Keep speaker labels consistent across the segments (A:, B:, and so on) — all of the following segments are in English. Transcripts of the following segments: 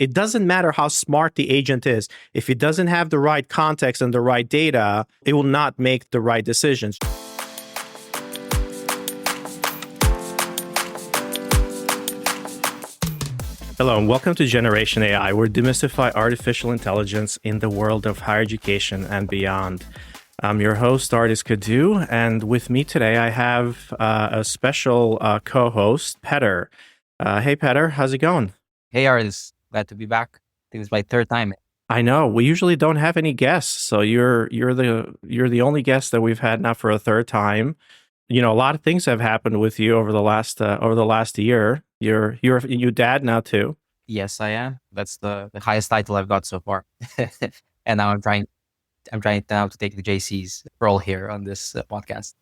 A: it doesn't matter how smart the agent is. If it doesn't have the right context and the right data, it will not make the right decisions. Hello, and welcome to Generation AI, where we demystify artificial intelligence in the world of higher education and beyond. I'm your host, Ardis Kadiu, and with me today I have a special co-host, Petar. Hey, Petar, how's it going?
B: Hey, Ardis. Glad to be back. I think it's my third time.
A: I know we usually don't have any guests, so you're the only guest that we've had now for a third time. You know, a lot of things have happened with you over the last year. You're dad now too.
B: Yes, I am. That's the highest title I've got so far. And now I'm trying now to take the JC's role here on this podcast.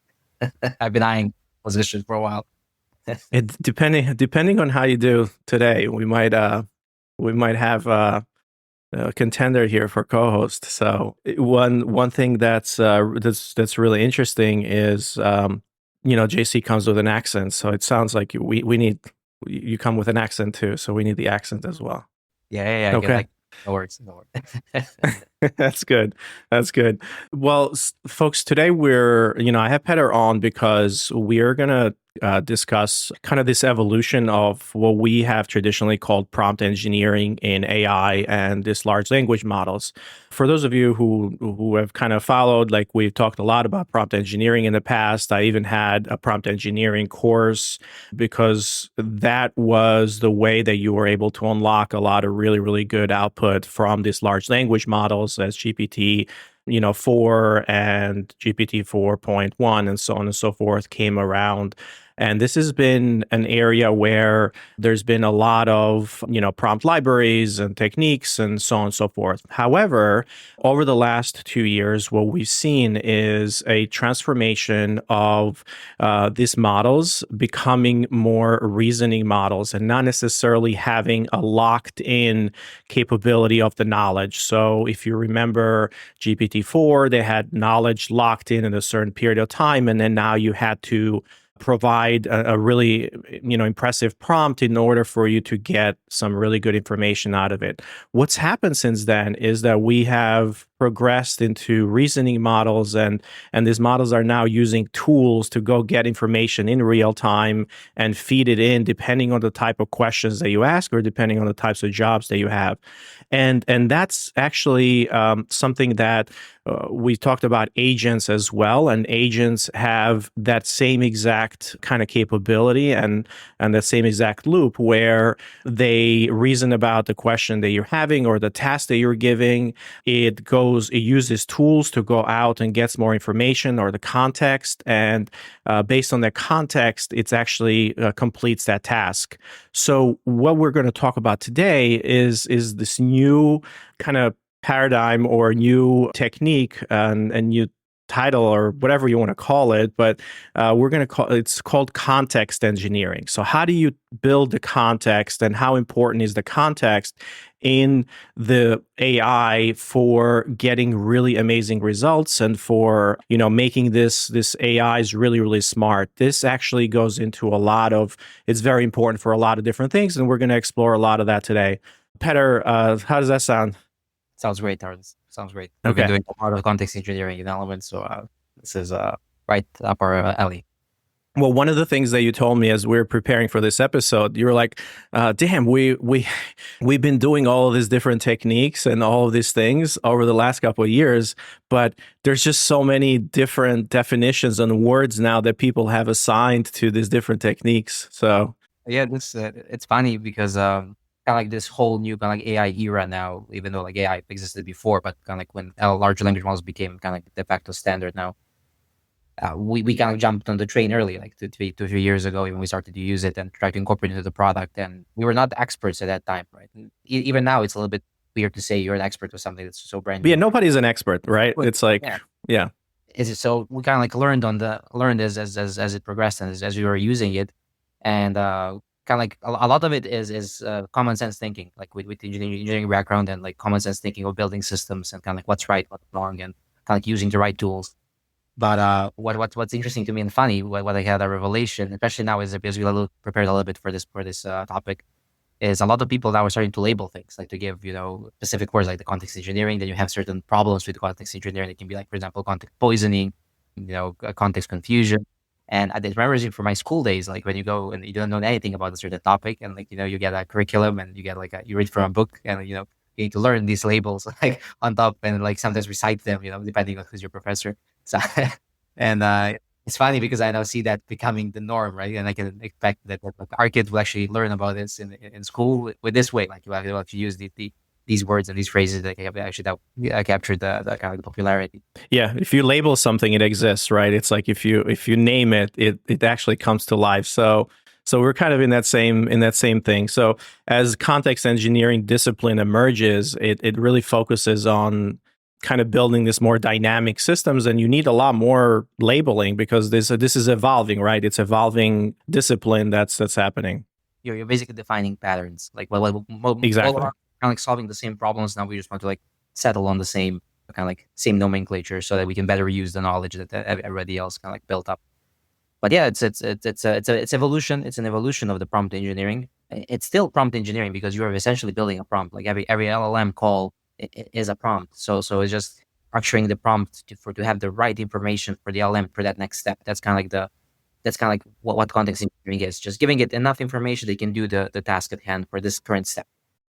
B: I've been eyeing position for a while.
A: Depending on how you do today, we might have a contender here for co-host. So one thing that's really interesting is JC comes with an accent, so it sounds like we need you come with an accent too. So we need the accent as well.
B: Yeah.
A: Okay.
B: No worries.
A: That's good. Well, folks, today I have Petar on because we're going to discuss kind of this evolution of what we have traditionally called prompt engineering in AI and this large language models. For those of you who have kind of followed, like we've talked a lot about prompt engineering in the past. I even had a prompt engineering course because that was the way that you were able to unlock a lot of really, really good output from these large language models as GPT 4 and GPT 4.1 and so on and so forth came around. And this has been an area where there's been a lot of, prompt libraries and techniques and so on and so forth. However, over the last 2 years, what we've seen is a transformation of these models becoming more reasoning models and not necessarily having a locked-in capability of the knowledge. So if you remember GPT-4, they had knowledge locked in a certain period of time, and then now you had to provide a really impressive prompt in order for you to get some really good information out of it. What's happened since then is that we have progressed into reasoning models, and these models are now using tools to go get information in real time and feed it in depending on the type of questions that you ask or depending on the types of jobs that you have. And that's actually something that we talked about agents as well, and agents have that same exact kind of capability and that same exact loop where they reason about the question that you're having or the task that you're giving. It uses tools to go out and gets more information or the context, and based on that context, it's actually completes that task. So what we're going to talk about today is this new kind of paradigm or new technique and new title or whatever you want to call it, but it's called context engineering. So how do you build the context, and how important is the context in the AI for getting really amazing results and for making this AIs really, really smart? This actually goes into it's very important for a lot of different things, and we're going to explore a lot of that today. Petar, how does that sound?
B: Sounds great, Ardis. Sounds great.
A: Okay.
B: We've been doing a lot of context engineering in Elements, so this is right up our alley.
A: Well, one of the things that you told me as we were preparing for this episode, you were like, damn, we've been doing all of these different techniques and all of these things over the last couple of years, but there's just so many different definitions and words now that people have assigned to these different techniques. So
B: yeah, this it's funny because kind of like this whole new kind of like AI era now, even though like AI existed before, but kind of like when large language models became kind of like de facto standard now. We kind of jumped on the train early, like 2-3 years ago, when we started to use it and try to incorporate it into the product. And we were not experts at that time, right? And even now, it's a little bit weird to say you're an expert with something that's so brand new.
A: Yeah, nobody's an expert, right?
B: But,
A: it's like, yeah.
B: Is it so? We kind of like learned as it progressed and as we were using it, and kind of like a lot of it is common sense thinking, like with engineering background and like common sense thinking of building systems and kind of like what's right, what's wrong, and kind of like using the right tools. But what's interesting to me and funny, what I had a revelation, especially now, is because we prepared a little bit for this topic, is a lot of people now are starting to label things, like to give, specific words like the context engineering. Then you have certain problems with context engineering. It can be like, for example, context poisoning, context confusion. And I remember for my school days, like when you go and you don't know anything about a certain topic, and like, you get a curriculum and you get like you read from a book, and you need to learn these labels like on top, and like sometimes recite them, depending on who's your professor. So, and it's funny because I now see that becoming the norm, right? And I can expect that like, our kids will actually learn about this in school with this way. Like you actually use these words and these phrases that actually that captured the kind of popularity.
A: Yeah, if you label something, it exists, right? It's like if you name it, it actually comes to life. So we're kind of in that same thing. So as context engineering discipline emerges, it really focuses on kind of building this more dynamic systems, and you need a lot more labeling because this is evolving, right? It's evolving discipline that's happening.
B: You're basically defining patterns. Like
A: Exactly.
B: kind of like solving the same problems. Now we just want to like settle on the same kind of like same nomenclature so that we can better use the knowledge that everybody else kind of like built up. But yeah, it's evolution. It's an evolution of the prompt engineering. It's still prompt engineering because you are essentially building a prompt. Like every LLM call is a prompt. So it's just structuring the prompt to have the right information for the LLM for that next step. That's kind of like what context engineering is. Just giving it enough information that it can do the task at hand for this current step.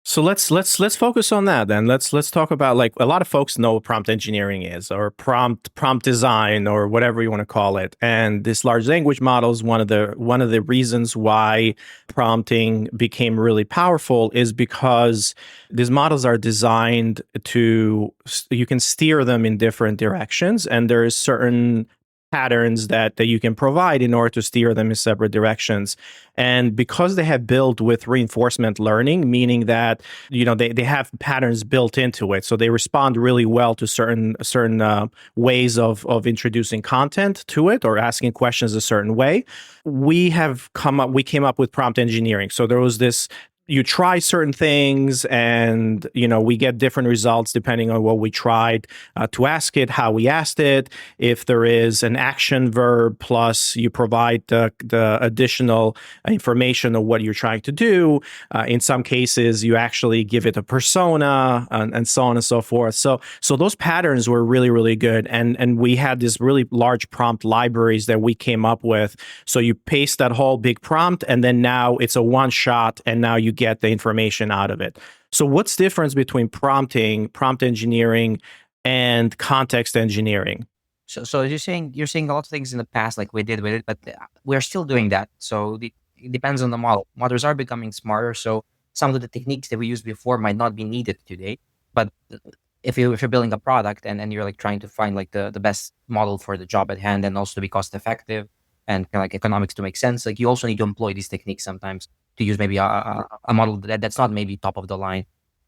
A: So let's focus on that then. Let's talk about, like, a lot of folks know what prompt engineering is, or prompt design, or whatever you want to call it. And this large language model is one of the reasons why prompting became really powerful, is because these models are designed to, you can steer them in different directions, and there is certain patterns that you can provide in order to steer them in separate directions. And because they have built with reinforcement learning, meaning that they have patterns built into it, so they respond really well to certain ways of introducing content to it or asking questions a certain way. We came up with prompt engineering. So there was this, you try certain things, and we get different results depending on what we tried to ask it, how we asked it. If there is an action verb plus you provide the additional information of what you're trying to do. In some cases, you actually give it a persona, and so on and so forth. So those patterns were really, really good, and we had these really large prompt libraries that we came up with. So you paste that whole big prompt, and then now it's a one shot, and now you get the information out of it. So what's the difference between prompt engineering, and context engineering?
B: So you're saying a lot of things in the past, like we did with it, but we're still doing that. So it depends on the model. Models are becoming smarter, so some of the techniques that we used before might not be needed today. But if you're building a product and you're like trying to find like the best model for the job at hand, and also to be cost effective and kind of like economics to make sense, like you also need to employ these techniques sometimes to use maybe a model that's not maybe top of the line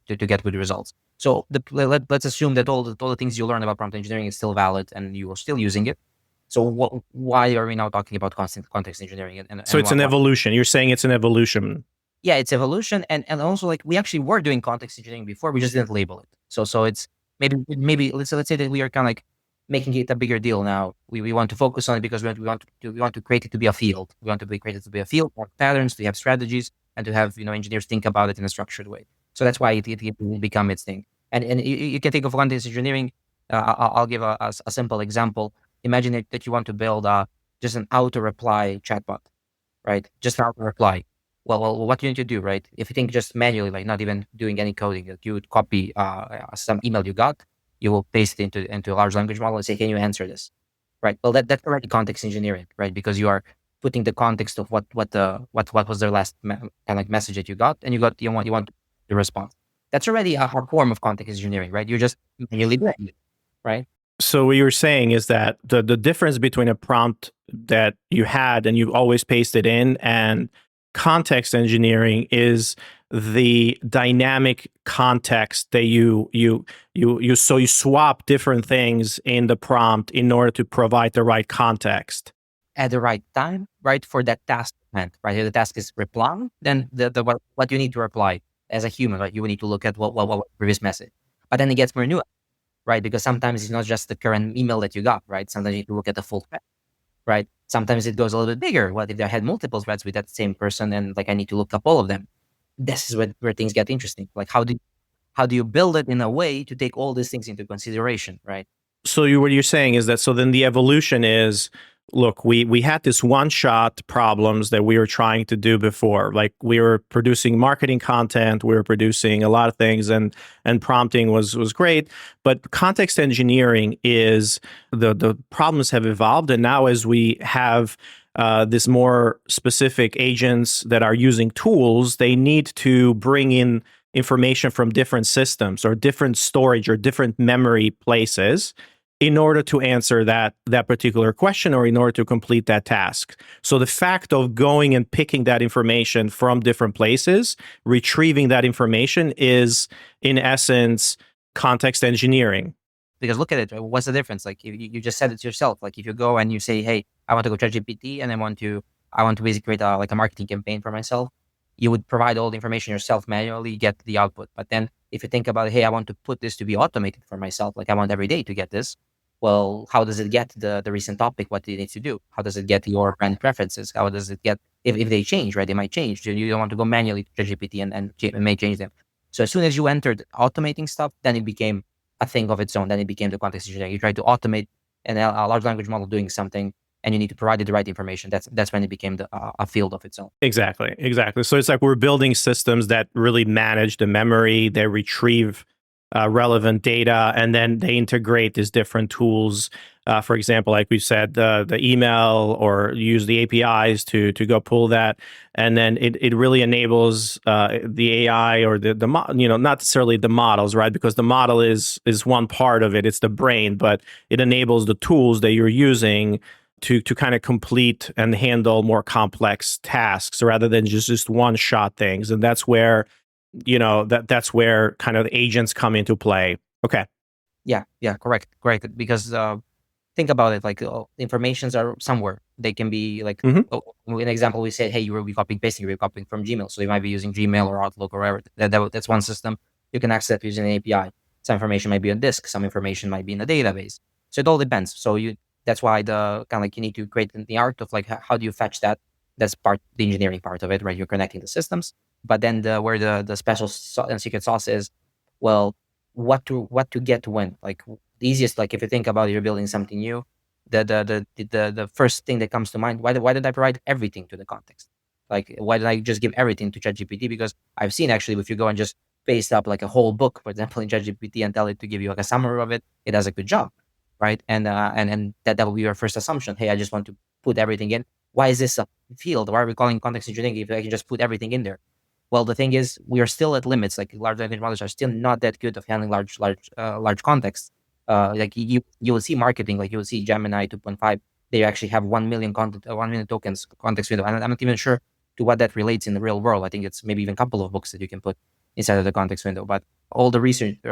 B: to get good results. So let's assume that all the things you learn about prompt engineering is still valid and you are still using it. So why are we now talking about context engineering?
A: So it's an evolution. You're saying it's an evolution.
B: Yeah, it's evolution, and also like we actually were doing context engineering before, we just didn't label it. So it's maybe let's say that we are kind of like making it a bigger deal now. We want to focus on it because we want to create it to be a field. We want to create it to be a field, more patterns, to have strategies, and to have engineers think about it in a structured way. So that's why it will become its thing. And you can think of context engineering. I'll give a simple example. Imagine that you want to build just an auto reply chatbot, right? Just an auto reply. Well, what you need to do, right? If you think just manually, like not even doing any coding, that you would copy some email you got, you will paste it into a large language model and say, "Can you answer this?" Right? Well, that's already context engineering, right? Because you are putting the context of what was their last kind of like message that you got, and you want the response. That's already a form of context engineering, right? You're just manually doing it, right?
A: So what you're saying is that the difference between a prompt that you had and you always pasted in, and context engineering is the dynamic context that you swap different things in the prompt in order to provide the right context
B: at the right time, right, for that task, right? If the task is replying, then what you need to reply as a human, right? You need to look at what previous message. But then it gets more nuanced, right? Because sometimes it's not just the current email that you got, right? Sometimes you need to look at the full thread, right? Sometimes it goes a little bit bigger. What if I had multiple threads with that same person, and like I need to look up all of them? this is where things get interesting. Like how do you build it in a way to take all these things into consideration, right?
A: So what you're saying is that so then the evolution is, look, we had this one shot problems that we were trying to do before. Like we were producing marketing content, we were producing a lot of things, and prompting was great. But context engineering is the problems have evolved, and now as we have this more specific agents that are using tools, they need to bring in information from different systems or different storage or different memory places in order to answer that particular question or in order to complete that task. So the fact of going and picking that information from different places, retrieving that information is in essence context engineering.
B: Because look at it, what's the difference? Like you just said it yourself. Like if you go and you say, hey, I want to go ChatGPT and I want to basically create like a marketing campaign for myself, you would provide all the information yourself manually, get the output. But then if you think about, hey, I want to put this to be automated for myself, like I want every day to get this. Well, how does it get the recent topic? What do you need to do? How does it get your brand preferences? How does it get if they change, right? They might change. You don't want to go manually to ChatGPT and it may change them. So as soon as you entered automating stuff, then it became a thing of its own. Then it became the context engineering. You try to automate a large language model doing something, and you need to provide it the right information. That's when it became a field of its own.
A: Exactly. So it's like we're building systems that really manage the memory, they retrieve relevant data, and then they integrate these different tools. For example, like we said, the email or use the APIs to go pull that, and then it really enables the AI or the not necessarily the models, right? Because the model is one part of it; it's the brain, but it enables the tools that you're using to kind of complete and handle more complex tasks rather than just one shot things, and that's where that's where kind of agents come into play. Okay.
B: Yeah, correct. Because think about it, like informations are somewhere. They can be like, an example, we said, hey, you will be copying pasting, you will be copying from Gmail. So you might be using Gmail or Outlook or whatever. That's one system. You can access it using an API. Some information might be on disk, some information might be in a database. So it all depends. So that's why the kind of like you need to create the art of like how do you fetch that? That's the engineering part of it, right? You're connecting the systems. But then where the special and secret sauce is, well, what to get when. Like the easiest, like if you think about it, you're building something new, the first thing that comes to mind, why did I provide everything to the context? Like why did I just give everything to ChatGPT? Because I've seen actually if you go and just paste up like a whole book, for example, in ChatGPT and tell it to give you like a summary of it, it does a good job, right? And that will be your first assumption. Hey, I just want to put everything in. Why is this a field? Why are we calling context engineering if I can just put everything in there? Well, the thing is, we are still at limits. Like large language models are still not that good of handling large contexts. Like you will see marketing, like you will see Gemini 2.5. They actually have 1 million 1 million tokens context window. I'm not even sure to what that relates in the real world. I think it's maybe even a couple of books that you can put inside of the context window. But all the recent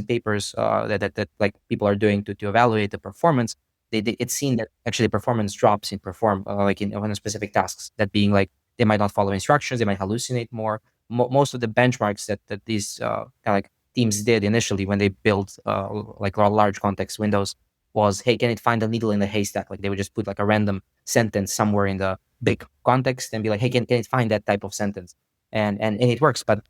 B: papers that like people are doing to evaluate the performance, it's seen that actually performance drops in like in specific tasks. That being like they might not follow instructions, they might hallucinate more. Most of the benchmarks that these kind of like teams did initially when they built like large context windows was, hey, can it find a needle in the haystack? Like they would just put like a random sentence somewhere in the big context and be like, hey, can it find that type of sentence? And it works, but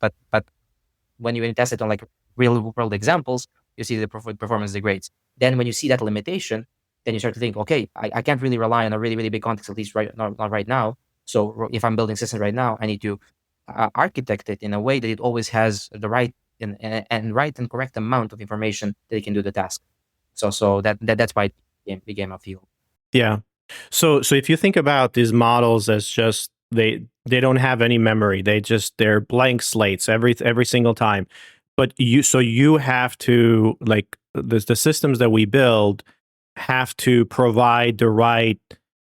B: when you test it on like real world examples, you see the performance degrades. Then when you see that limitation, then you start to think, okay, I can't really rely on a really, really big context, at least not right now. So if I'm building systems right now, I need to architect it in a way that it always has the right and right and correct amount of information that it can do the task. So that's why it became a field.
A: Yeah. So if you think about these models as just they don't have any memory, they're blank slates every single time. But you have to, like, the systems that we build have to provide the right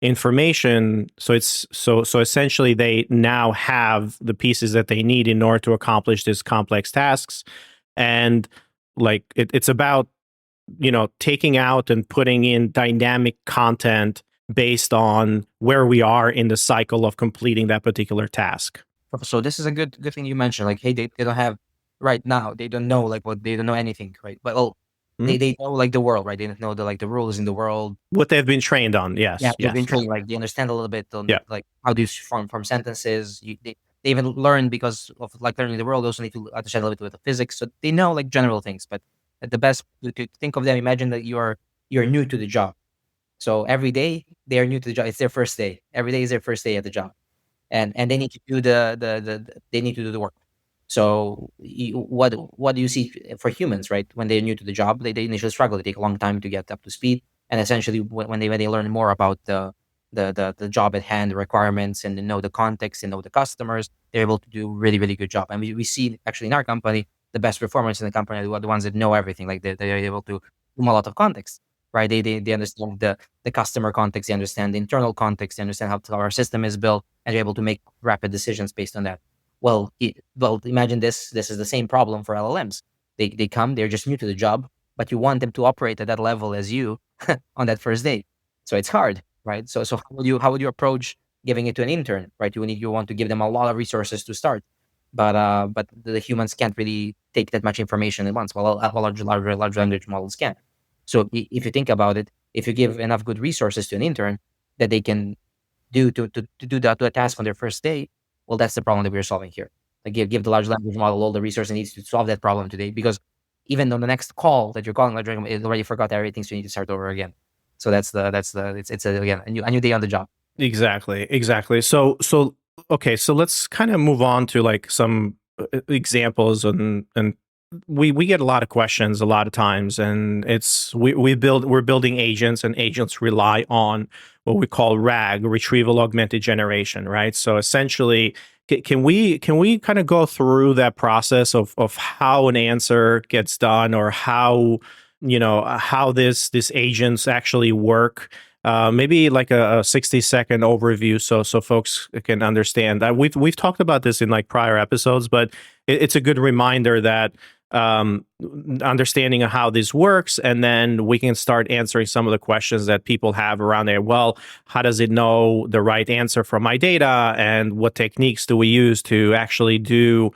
A: information. So essentially they now have the pieces that they need in order to accomplish these complex tasks. And like it's about taking out and putting in dynamic content based on where we are in the cycle of completing that particular task.
B: So this is a good thing you mentioned. Like, hey, they don't have right now. They don't know they don't know anything, right? But they know like the world, right? They don't know the rules in the world.
A: What they've been trained on, yes.
B: Yeah, they've been trained. Like they understand a little bit on
A: Yeah.
B: like how do you form sentences. they even learn because of like learning the world. They also need to understand a little bit of physics, so they know like general things. But the best to think of them, imagine that you're new to the job. So every day they are new to the job. It's their first day. Every day is their first day at the job, and they need to do they need to do the work. So what do you see for humans, right? When they're new to the job, they initially struggle. They take a long time to get up to speed, and essentially when they learn more about the job at hand, the requirements, and they know the context and know the customers, they're able to do really good job. And we see actually in our company the best performance in the company are the ones that know everything. Like they are able to do a lot of context, right? They understand the customer context, they understand the internal context, they understand how our system is built, and they're able to make rapid decisions based on that. Well, imagine this. This is the same problem for LLMs. They come, they're just new to the job, but you want them to operate at that level as you on that first day. So it's hard, right? So how would you approach giving it to an intern, right? You want to give them a lot of resources to start, but the humans can't really take that much information at once. Well, large language models can. So if you think about it, if you give enough good resources to an intern that they can do to do that to a task on their first day, well, that's the problem that we're solving here. Like give the large language model all the resources it needs to solve that problem today, because even on the next call that you're calling large language, it already forgot everything, so you need to start over again. So again a new day on the job.
A: Exactly. So okay, so let's kind of move on to like some examples, and we get a lot of questions a lot of times, and it's we're building agents, and agents rely on what we call RAG, retrieval augmented generation, right? So essentially, can we kind of go through that process of how an answer gets done, or how how this agents actually work? Maybe like a 60-second overview, so folks can understand that. We've talked about this in like prior episodes, but it's a good reminder that understanding of how this works, and then we can start answering some of the questions that people have around there. Well, how does it know the right answer from my data, and what techniques do we use to actually do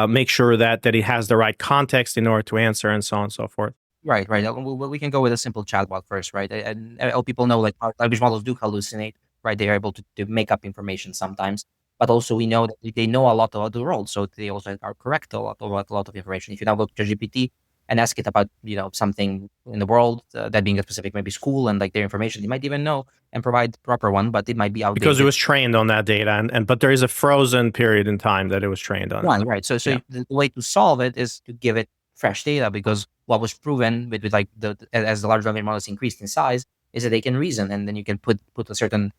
A: make sure that it has the right context in order to answer, and so on and so forth.
B: Right. We can go with a simple chatbot first, right? And all people know, like language models do hallucinate, right? They are able to make up information sometimes, but also we know that they know a lot about the world, so they also are correct a lot of information. If you now go to ChatGPT and ask it about something in the world, that being a specific maybe school and like their information, you might even know and provide proper one, but it might be outdated
A: because it was trained on that data, and but there is a frozen period in time that it was trained on.
B: Right. So
A: Yeah.
B: the way to solve it is to give it fresh data, because what was proven with like as the large language models increased in size is that they can reason, and then you can put a certain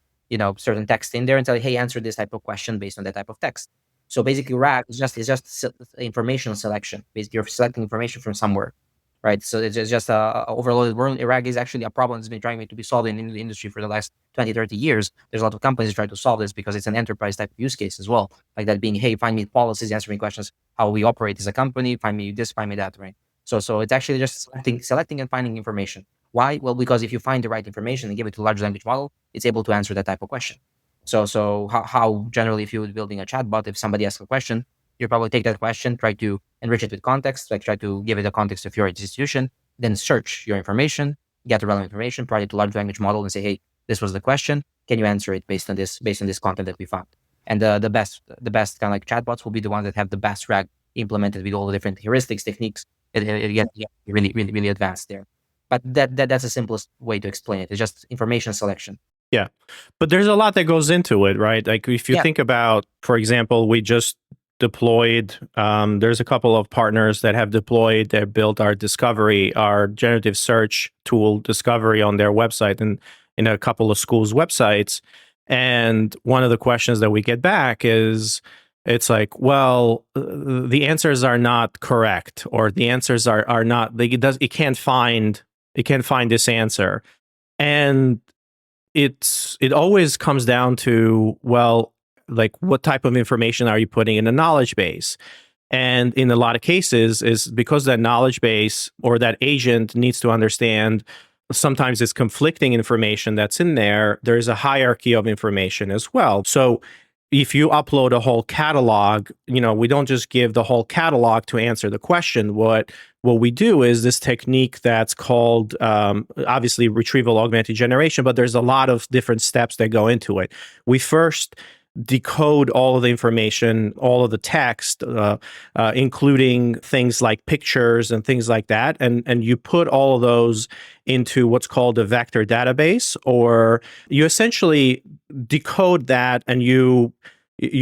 B: certain text in there and tell, hey, answer this type of question based on that type of text. So basically, RAG is just information selection. Basically, you're selecting information from somewhere, right? So it's just a overloaded world. RAG is actually a problem that's been trying to be solved in the industry for the last 20, 30 years. There's a lot of companies trying to solve this because it's an enterprise type of use case as well. Like that being, hey, find me policies, answer me questions, how we operate as a company, find me this, find me that, right? So it's actually just selecting and finding information. Why? Well, because if you find the right information and give it to a large language model, it's able to answer that type of question. So how generally, if you're building a chatbot, if somebody asks a question, you probably take that question, try to enrich it with context, like try to give it the context of your institution, then search your information, get the relevant information, provide it to a large language model, and say, hey, this was the question. Can you answer it based on this content that we found? And the best kind of like chatbots will be the ones that have the best RAG implemented with all the different heuristics, techniques. It gets really advanced there. But that's the simplest way to explain it. It's just information selection.
A: Yeah. But there's a lot that goes into it, right? Like if you think about, for example, we just deployed, there's a couple of partners that have deployed, that built our discovery, our generative search tool discovery on their website, and in a couple of schools' websites. And one of the questions that we get back is, it's like, well, the answers are not correct, or the answers are not, it can't find this answer. And it always comes down to, well, like, what type of information are you putting in a knowledge base? And in a lot of cases, is because that knowledge base or that agent needs to understand, sometimes it's conflicting information that's in there. There's a hierarchy of information as well. So if you upload a whole catalog, we don't just give the whole catalog to answer the question. What we do is this technique that's called, obviously, retrieval augmented generation, but there's a lot of different steps that go into it. We first decode all of the information, all of the text, including things like pictures and things like that, and you put all of those into what's called a vector database, or you essentially decode that, and you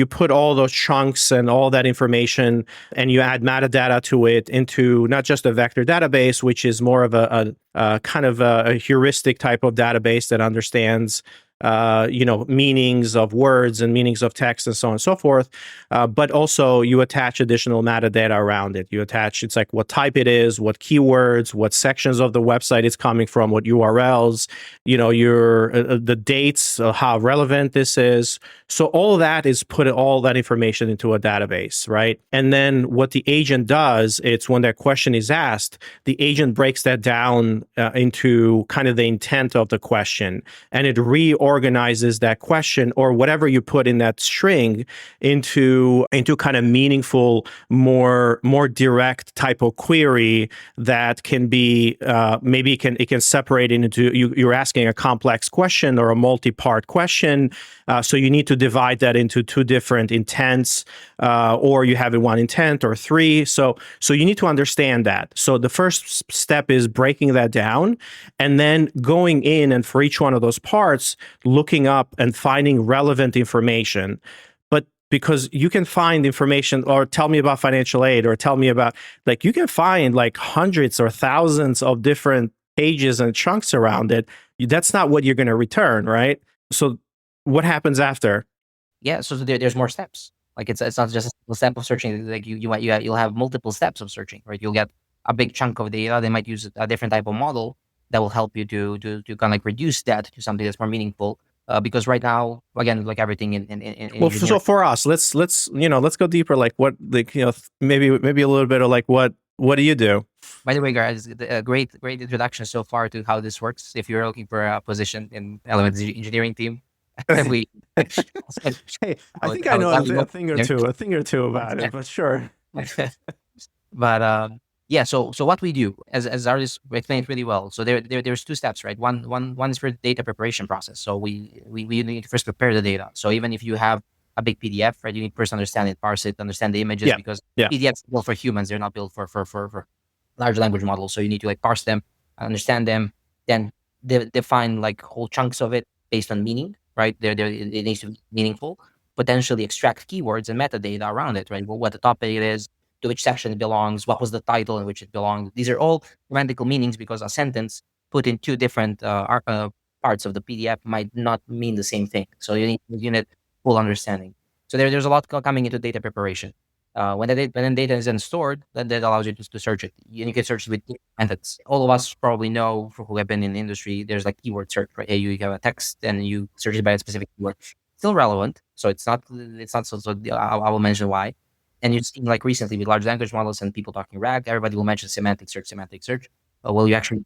A: put all those chunks and all that information, and you add metadata to it into not just a vector database, which is more of a kind of a heuristic type of database that understands meanings of words and meanings of text and so on and so forth. But also you attach additional metadata around it. It's like what type it is, what keywords, what sections of the website it's coming from, what URLs, the dates, how relevant this is. So all of that is put all that information into a database, right? And then what the agent does, it's when that question is asked, the agent breaks that down into kind of the intent of the question, and it reorganizes that question or whatever you put in that string into kind of meaningful, more direct type of query that can be maybe it can separate it into you're asking a complex question or a multi-part question, so you need to divide that into two different intents, or you have it one intent or three. So you need to understand that. So the first step is breaking that down, and then going in and for each one of those parts, looking up and finding relevant information. But because you can find information, or tell me about financial aid, or tell me about, like, you can find like hundreds or thousands of different pages and chunks around it. That's not what you're going to return, right? So what happens after?
B: Yeah, so there's more steps. Like it's not just a single step of searching. Like you'll have multiple steps of searching, right? You'll get a big chunk of data. They might use a different type of model that will help you to kind of like reduce that to something that's more meaningful. Because right now, again, like everything in
A: well, so for us, let's go deeper. Like what, like maybe a little bit of like what do you do?
B: By the way, guys, a great introduction so far to how this works. If you're looking for a position in element engineering team, we.
A: Hey, I think I know a thing or two about it, but sure.
B: But yeah, so what we do, as Ardis explained really well. So there's two steps, right? One is for the data preparation process. So we need to first prepare the data. So even if you have a big PDF, right, you need to first understand it, parse it, understand the images, because PDFs are built for humans. They're not built for large language models. So you need to like parse them, understand them, then define like whole chunks of it based on meaning, right? It needs to be meaningful. Potentially extract keywords and metadata around it, right? Well, what the topic it is, to which section it belongs, what was the title in which it belonged. These are all grammatical meanings, because a sentence put in two different parts of the PDF might not mean the same thing. So you need full understanding. So there's a lot coming into data preparation. When data is then stored, then that allows you to search it. You can search with methods. All of us probably know, who have been in the industry, there's like keyword search, right? You have a text and you search it by a specific keyword. Still relevant, so it's not so I will mention why. And you've seen like recently with large language models and people talking RAG, everybody will mention semantic search. Well, you actually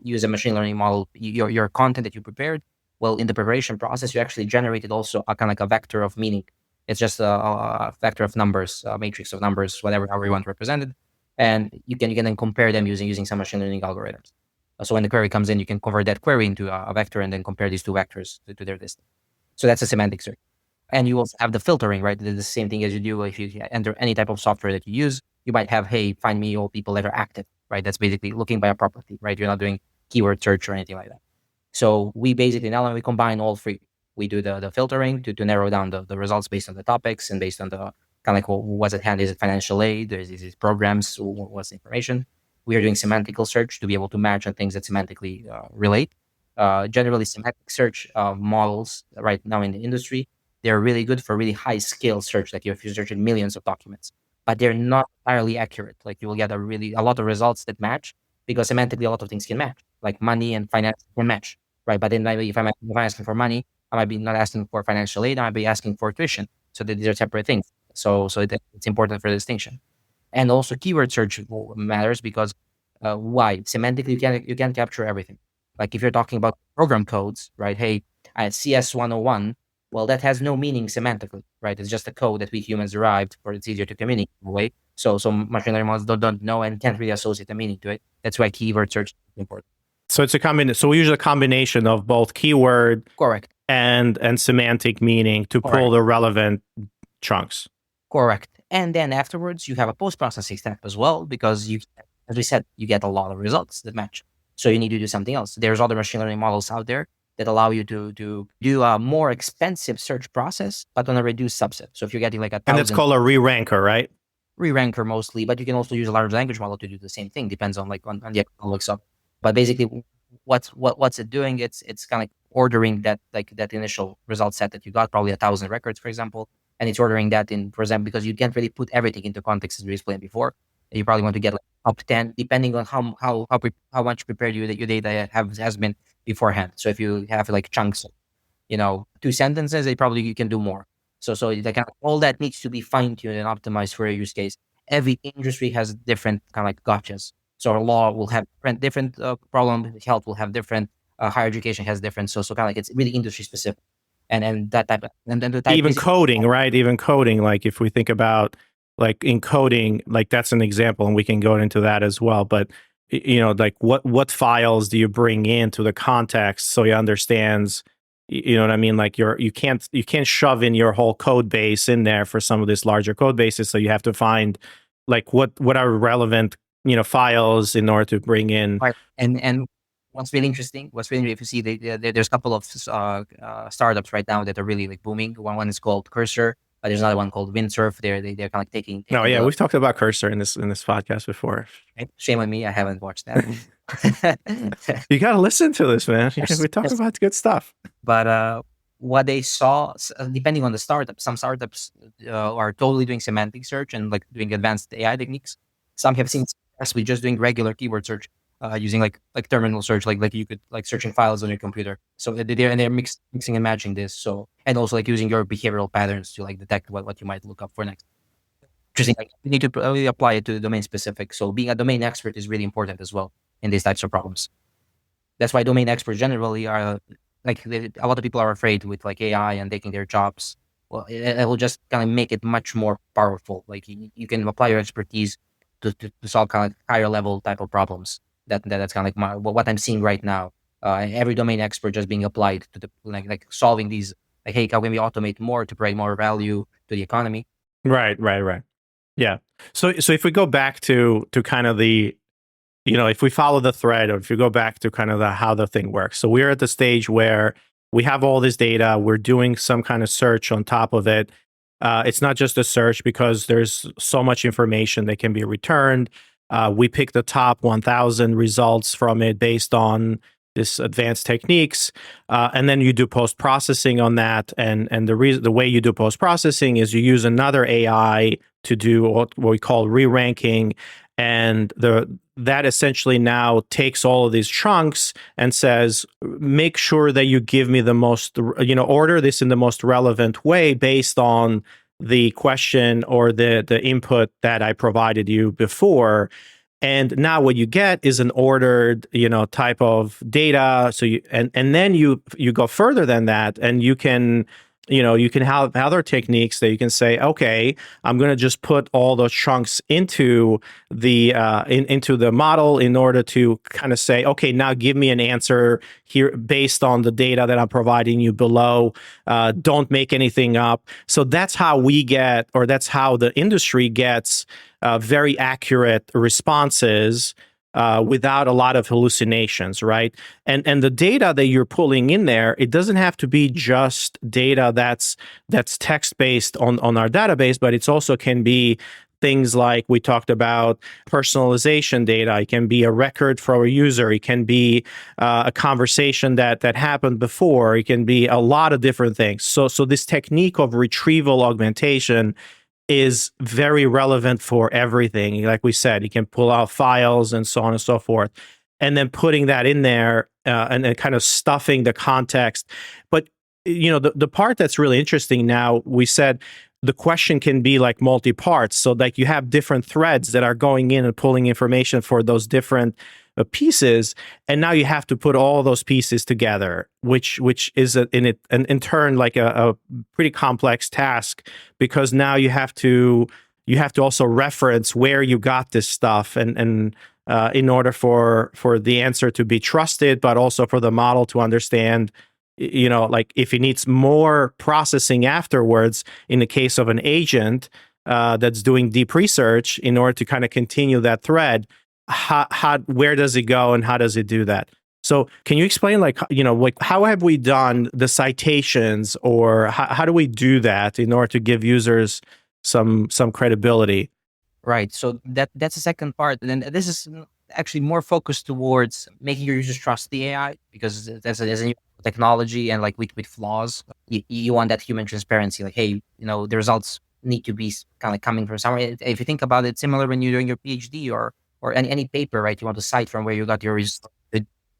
B: use a machine learning model, your content that you prepared. Well, in the preparation process, you actually generated also a kind of like a vector of meaning. It's just a vector of numbers, a matrix of numbers, however you want to represent it. And you can then compare them using some machine learning algorithms. So when the query comes in, you can convert that query into a vector and then compare these two vectors to their distance. So that's a semantic search. And you also have the filtering, right? The same thing as you do if you enter any type of software that you use. You might have, hey, find me all people that are active, right? That's basically looking by a property, right? You're not doing keyword search or anything like that. So we basically now we combine all three. We do the filtering to narrow down the results based on the topics and based on the kind of like what's at hand. Is it financial aid? Is it programs? What's the information? We are doing semantical search to be able to match on things that semantically relate. Generally, semantic search models right now in the industry, they're really good for really high scale search. Like if you're searching millions of documents, but they're not entirely accurate. Like you will get a lot of results that match, because semantically a lot of things can match, like money and finance can match, right? But then maybe if I'm asking for money, I might be not asking for financial aid. I might be asking for tuition. So these are separate things. So it's important for the distinction. And also keyword search matters because why? Semantically, you can't capture everything. Like if you're talking about program codes, right? Hey, CS 101. Well, that has no meaning semantically, right? It's just a code that we humans derived, for it's easier to communicate away. So machine learning models don't know and can't really associate a meaning to it. That's why keyword search is important.
A: So it's a combination. So we use a combination of both keyword,
B: correct,
A: and semantic meaning to pull
B: Correct.
A: the relevant chunks.
B: Correct. And then afterwards, you have a post-processing step as well, because you, as we said, you get a lot of results that match. So you need to do something else. There's other machine learning models out there that allow you to do a more expensive search process, but on a reduced subset. So if you're getting like
A: And that's called a re-ranker, right?
B: re-ranker mostly, but you can also use a large language model to do the same thing. Depends on like on the economics of. But basically, what's it doing? It's kind of like ordering that initial result set that you got, probably 1,000 records, for example, and it's ordering that in, for example, because you can't really put everything into context as we explained before. You probably want to get like up 10, depending on how much prepared your data has been beforehand. So if you have like chunks, 2 sentences, you can do more. So like all that needs to be fine tuned and optimized for a use case. Every industry has different kind of like gotchas. So law will have different problem. Health will have different. Higher education has different. So kind of like it's really industry specific, and that type. And then the type
A: even coding, right? Even coding, like if we think about like in coding, like that's an example, and we can go into that as well. But like what files do you bring into the context so he understands? You know what I mean? Like you can't shove in your whole code base in there for some of this larger code bases. So you have to find like what are relevant files in order to bring in.
B: Right. And what's really interesting, if you see there's a couple of startups right now that are really like booming. One is called Cursor. There's another one called Windsurf. They're kind of like taking.
A: No, yeah, we've talked about Cursor in this podcast before.
B: Right? Shame on me, I haven't watched that.
A: You got to listen to this, man. We talk about good stuff.
B: But what they saw, depending on the startup, some startups are totally doing semantic search and like doing advanced AI techniques. Some have seen success with just doing regular keyword search, using like terminal search, like you could like searching files on your computer. So they're mixing and matching this. So, and also like using your behavioral patterns to like detect what you might look up for next. Interesting. Like you need to really apply it to the domain specific. So being a domain expert is really important as well in these types of problems. That's why domain experts generally are like a lot of people are afraid with like AI and taking their jobs. Well, it will just kind of make it much more powerful. Like you can apply your expertise to solve kind of higher level type of problems. That's kind of like what I'm seeing right now. Every domain expert just being applied to the like solving these, like, hey, how can we automate more to provide more value to the economy?
A: Right. Yeah. So if we go back to kind of the, if we follow the thread, or if you go back to kind of how the thing works. So we're at the stage where we have all this data, we're doing some kind of search on top of it. It's not just a search because there's so much information that can be returned. We pick the top 1,000 results from it based on this advanced techniques, and then you do post-processing on that. And the way you do post-processing is you use another AI to do what we call re-ranking, and that essentially now takes all of these chunks and says, make sure that you give me the most, order this in the most relevant way based on the question or the input that I provided you before. And now what you get is an ordered, type of data. So and then you go further than that, and you can have other techniques that you can say, okay, I'm going to just put all those chunks into the into the model in order to kind of say, okay, now give me an answer here based on the data that I'm providing you below. Don't make anything up. So that's how we get, or that's how the industry gets very accurate responses without a lot of hallucinations, right? And the data that you're pulling in there, it doesn't have to be just data that's text-based on our database, but it's also can be things like we talked about personalization data. It can be a record for a user. It can be a conversation that happened before. It can be a lot of different things. So this technique of retrieval augmentation is very relevant for everything. Like we said, you can pull out files and so on and so forth, and then putting that in there and then kind of stuffing the context. But the part that's really interesting now, we said the question can be like multi-parts. So like you have different threads that are going in and pulling information for those different pieces, and now you have to put all those pieces together, which is in turn like a pretty complex task, because now you have to also reference where you got this stuff, and in order for the answer to be trusted, but also for the model to understand like if it needs more processing afterwards in the case of an agent that's doing deep research in order to kind of continue that thread, where does it go and how does it do that? So can you explain, like, like how have we done the citations, or how do we do that in order to give users some credibility?
B: Right. So that's the second part. And then this is actually more focused towards making your users trust the AI, because there's a new technology, and like with flaws, you want that human transparency. Like, hey, the results need to be kind of coming from somewhere. If you think about it, similar when you're doing your PhD or any paper, right? You want to cite from where you got your results.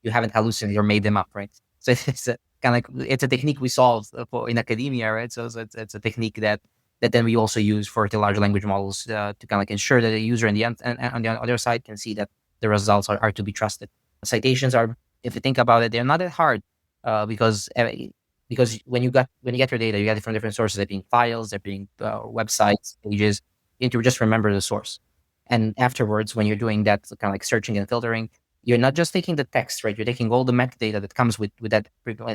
B: You haven't hallucinated or made them up, right? So it's a kind of like, it's a technique we solved in academia, right? So it's a technique that then we also use for the large language models to kind of like ensure that the user and on the other side can see that the results are to be trusted. Citations are, if you think about it, they're not that hard because when you get your data, you get it from different sources. They're being files, they're being websites, pages. You need to just remember the source. And afterwards, when you're doing that kind of like searching and filtering, you're not just taking the text, right? You're taking all the metadata that comes with that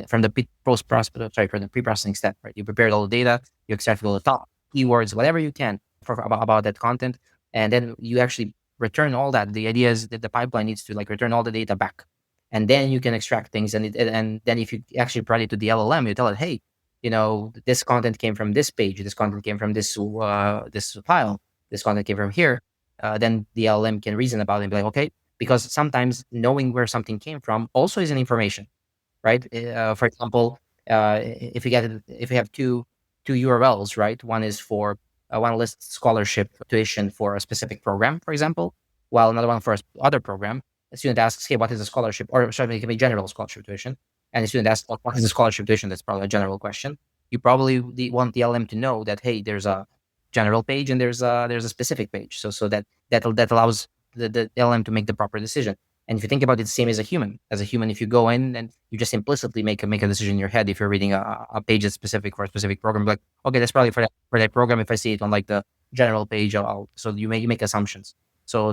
B: from the pre-processing step, right? You prepared all the data, you extracted all the top keywords, whatever you can about that content, and then you actually return all that. The idea is that the pipeline needs to like return all the data back, and then you can extract things. And then if you actually provide it to the LLM, you tell it, hey, this content came from this page, this content came from this file, this content came from here. Then the LLM can reason about it and be like, okay, because sometimes knowing where something came from also is an information, right? For example, if you have two URLs, right? One is for one lists scholarship tuition for a specific program, for example, while another one for other program. A student asks, "Hey, what is a scholarship?" Or sorry, it can be general scholarship tuition. And the student asks, "What is a scholarship tuition?" That's probably a general question. You probably want the LM to know that, hey, there's a general page and there's a specific page, so that allows the LM to make the proper decision. And if you think about it, the same as a human. As a human, if you go in and you just implicitly make a decision in your head, if you're reading a page that's specific for a specific program, like, okay, that's probably for that program. If I see it on like the general page, so you make assumptions. So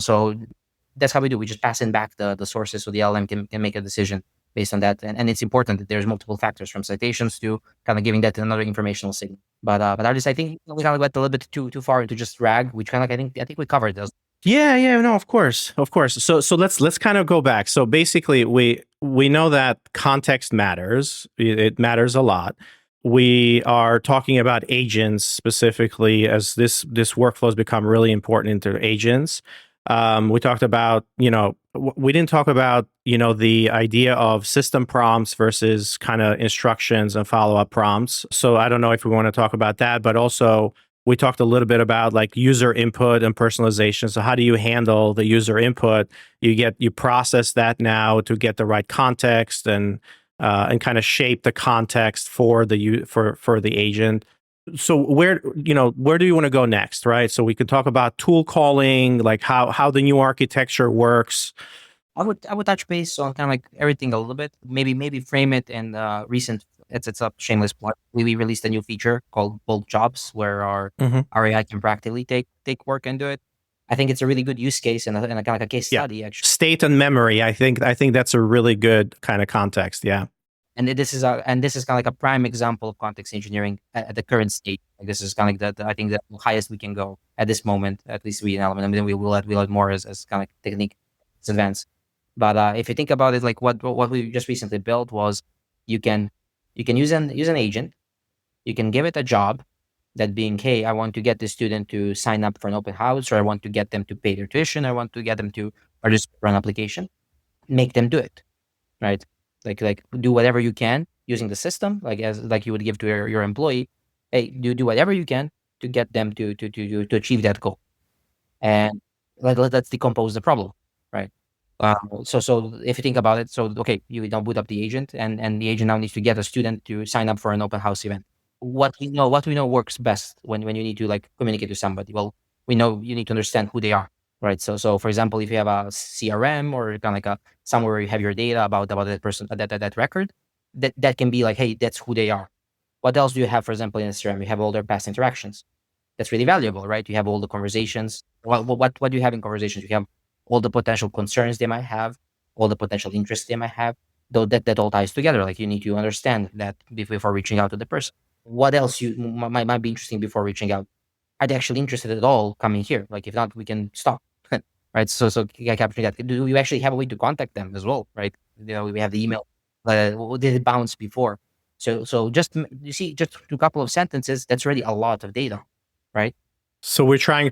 B: that's how we do. We just pass in back the sources so the LM can make a decision based on that. And it's important that there's multiple factors from citations to kind of giving that another informational signal. But Ardis, I think we kind of went a little bit too far into just RAG, which kind of like I think we covered those.
A: Yeah, no, of course. So let's kind of go back. So basically, we know that context matters. It matters a lot. We are talking about agents specifically, as this workflow has become really important into agents. We talked about, we didn't talk about, the idea of system prompts versus kind of instructions and follow-up prompts. So I don't know if we want to talk about that, but also we talked a little bit about like user input and personalization. So how do you handle the user input? You process that now to get the right context and kind of shape the context for the agent. So where do you want to go next, right? So we could talk about tool calling, like how the new architecture works.
B: I would touch base on kind of like everything a little bit. Maybe frame it in recent. It's a shameless plug. We released a new feature called bulk jobs, where our AI can practically take work and do it. I think it's a really good use case and a kind of like a case study, actually.
A: State and memory. I think that's a really good kind of context. Yeah.
B: And this is kind of like a prime example of context engineering at the current state. Like this is kind of like I think the highest we can go at this moment, at least we in Element. And then we'll add more as kind of like technique advanced. But if you think about it, like what we just recently built was you can use an agent. You can give it a job, that being, hey, I want to get the student to sign up for an open house, or I want to get them to pay their tuition, I want to get them to register for an application. Make them do it, right? Like do whatever you can using the system, like you would give to your employee. Hey, do whatever you can to get them to achieve that goal, and let's decompose the problem, right? So if you think about it, so okay, you don't boot up the agent, and the agent now needs to get a student to sign up for an open house event. What we know works best when you need to like communicate to somebody. Well, we know you need to understand who they are, right? So for example, if you have a CRM or kind of like somewhere where you have your data about that person, that record, that can be like, hey, that's who they are. What else do you have? For example, in CRM, you have all their past interactions. That's really valuable, right? You have all the conversations. Well, what do you have in conversations? You have all the potential concerns they might have, all the potential interests they might have. though that all ties together. Like you need to understand that before reaching out to the person. What else might be interesting before reaching out? Are they actually interested at all coming here? Like if not, we can stop. Right. So capturing that. Do you actually have a way to contact them as well? Right. We have the email. Did it bounce before? So just you see, just a couple of sentences. That's already a lot of data, right?
A: So we're trying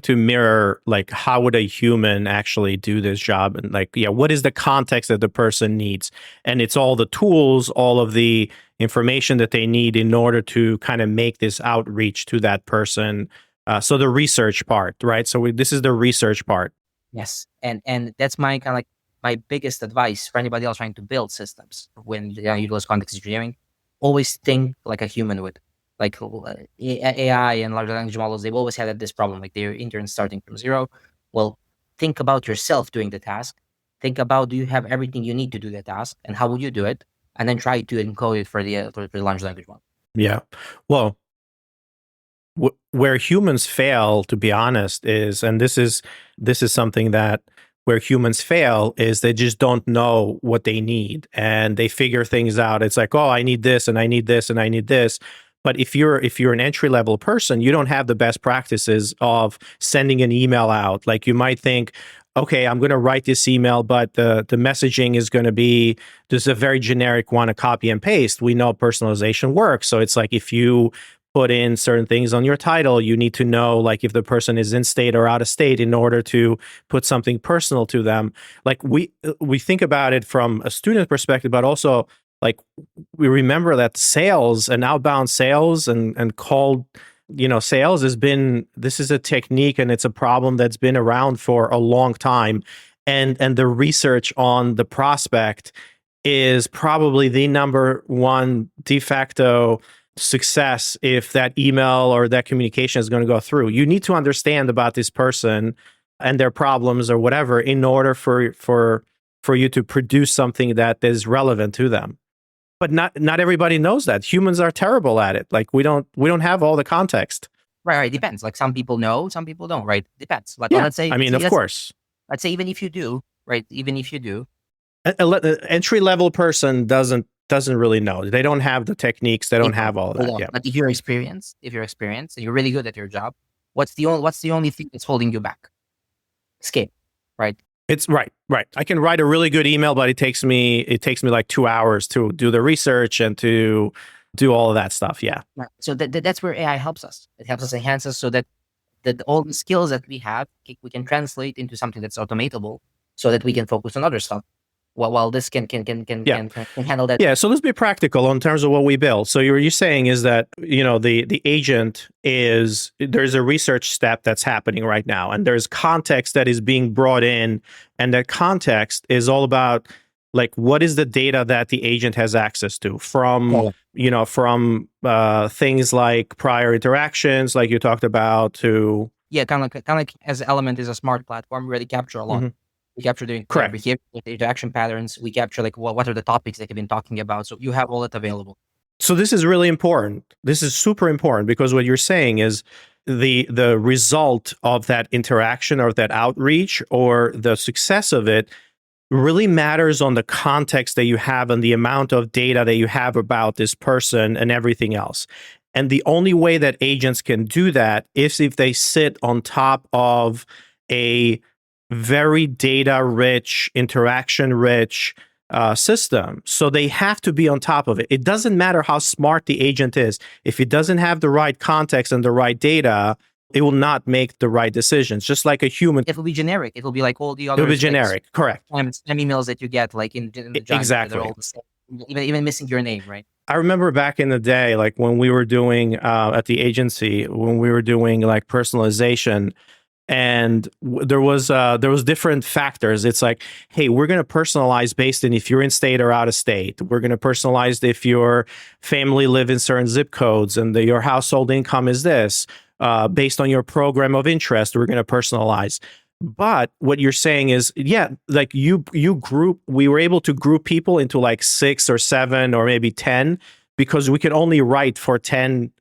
A: to mirror like how would a human actually do this job, and like, yeah, what is the context that the person needs, and it's all the tools, all of the information that they need in order to kind of make this outreach to that person. So the research part, right? So this is the research part.
B: Yes, and that's my kind of like my biggest advice for anybody else trying to build systems when you utilize context engineering. Always think like a human would. Like AI and large language models, they've always had this problem. Like they're interns starting from zero. Well, think about yourself doing the task. Think about, do you have everything you need to do the task, and how would you do it? And then try to encode it for the large language model.
A: Yeah. Well, where humans fail, to be honest, is, and this is something that where humans fail is they just don't know what they need, and they figure things out. It's like, oh, I need this and I need this and I need this. But if you're an entry level person, you don't have the best practices of sending an email out. Like you might think, okay, I'm going to write this email, but the messaging is going to be just a very generic one, a copy and paste. We know personalization works. So it's like if you put in certain things on your title, you need to know like if the person is in state or out of state in order to put something personal to them. Like we think about it from a student perspective, but also like we remember that sales and outbound sales and cold, sales this is a technique, and it's a problem that's been around for a long time. And the research on the prospect is probably the number one de facto success if that email or that communication is going to go through. You need to understand about this person and their problems or whatever in order for you to produce something that is relevant to them. But not everybody knows that. Humans are terrible at it. Like we don't have all the context.
B: Right. Depends. Like some people know, some people don't. Right. Depends. Like,
A: Yeah,
B: well, let's say,
A: I mean, of course,
B: let's say even if you do, right? Even if you do,
A: an entry level person doesn't really know. They don't have the techniques. They don't have all that. Yeah.
B: But if you're experienced and you're really good at your job, what's the only thing that's holding you back? Scale, right?
A: It's right. I can write a really good email, but it takes me like 2 hours to do the research and to do all of that stuff. Yeah.
B: Right. So that's where AI helps us. It helps us enhance us so that all the skills that we have, we can translate into something that's automatable, so that we can focus on other stuff. While this can handle that.
A: Yeah, so let's be practical in terms of what we build. So you're saying is that, the agent there's a research step that's happening right now, and there's context that is being brought in, and that context is all about like what is the data that the agent has access to from things like prior interactions, like you talked about, to
B: kind of like as Element is a smart platform, we already capture a lot.
A: Mm-hmm.
B: We capture the
A: behavior,
B: the interaction patterns. We capture like what are the topics they've been talking about. So you have all that available.
A: So this is really important. This is super important because what you're saying is the result of that interaction or that outreach or the success of it really matters on the context that you have and the amount of data that you have about this person and everything else. And the only way that agents can do that is if they sit on top of a very data-rich, interaction-rich system. So they have to be on top of it. It doesn't matter how smart the agent is. If it doesn't have the right context and the right data, it will not make the right decisions, just like a human.
B: It will be generic. It will be like all the other.
A: It will be generic, correct.
B: Spam emails that you get, like in the giant,
A: exactly.
B: All the same, even missing your name, right?
A: I remember back in the day, like when we were doing at the agency, when we were doing like personalization, and there was different factors. It's like, hey, we're going to personalize based on if you're in state or out of state. We're going to personalize if your family live in certain zip codes and your household income is this. Based on your program of interest, we're going to personalize. But what you're saying is, yeah, like we were able to group people into like 6 or 7 or maybe 10 because we could only write for 10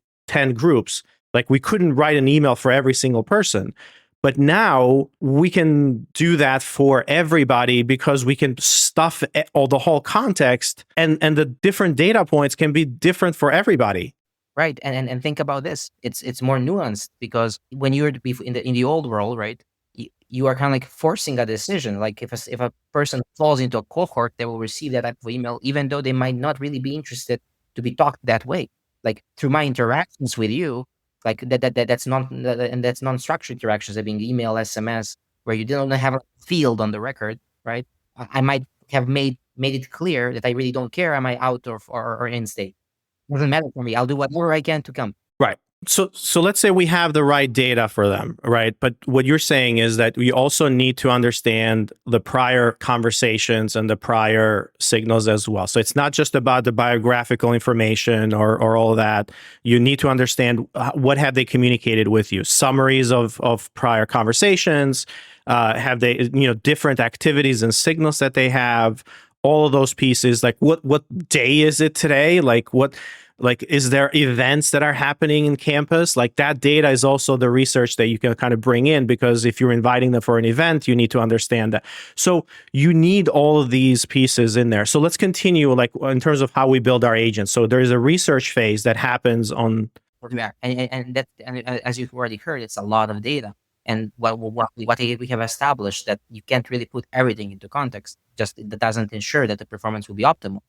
A: groups. Like we couldn't write an email for every single person. But now we can do that for everybody because we can stuff or the whole context, and the different data points can be different for everybody.
B: Right. And think about this. It's more nuanced because when you're in the old world, right, you are kind of like forcing a decision. Like if a person falls into a cohort, they will receive that type of email, even though they might not really be interested to be talked that way. Like through my interactions with you, like that's not and that's non-structured interactions, that being email, SMS, where you don't have a field on the record, right? I might have made it clear that I really don't care. Am I out or in state? Doesn't matter for me. I'll do whatever I can to come.
A: Right. So let's say we have the right data for them, right? But what you're saying is that we also need to understand the prior conversations and the prior signals as well. So it's not just about the biographical information or all of that. You need to understand what have they communicated with you, summaries of prior conversations, have they, different activities and signals that they have, all of those pieces, like what day is it today? Like, is there events that are happening in campus? Like that data is also the research that you can kind of bring in, because if you're inviting them for an event, you need to understand that. So you need all of these pieces in there. So let's continue, like in terms of how we build our agents. So there is a research phase that happens on.
B: And as you've already heard, it's a lot of data. And what we have established that you can't really put everything into context. Just that doesn't ensure that the performance will be optimal.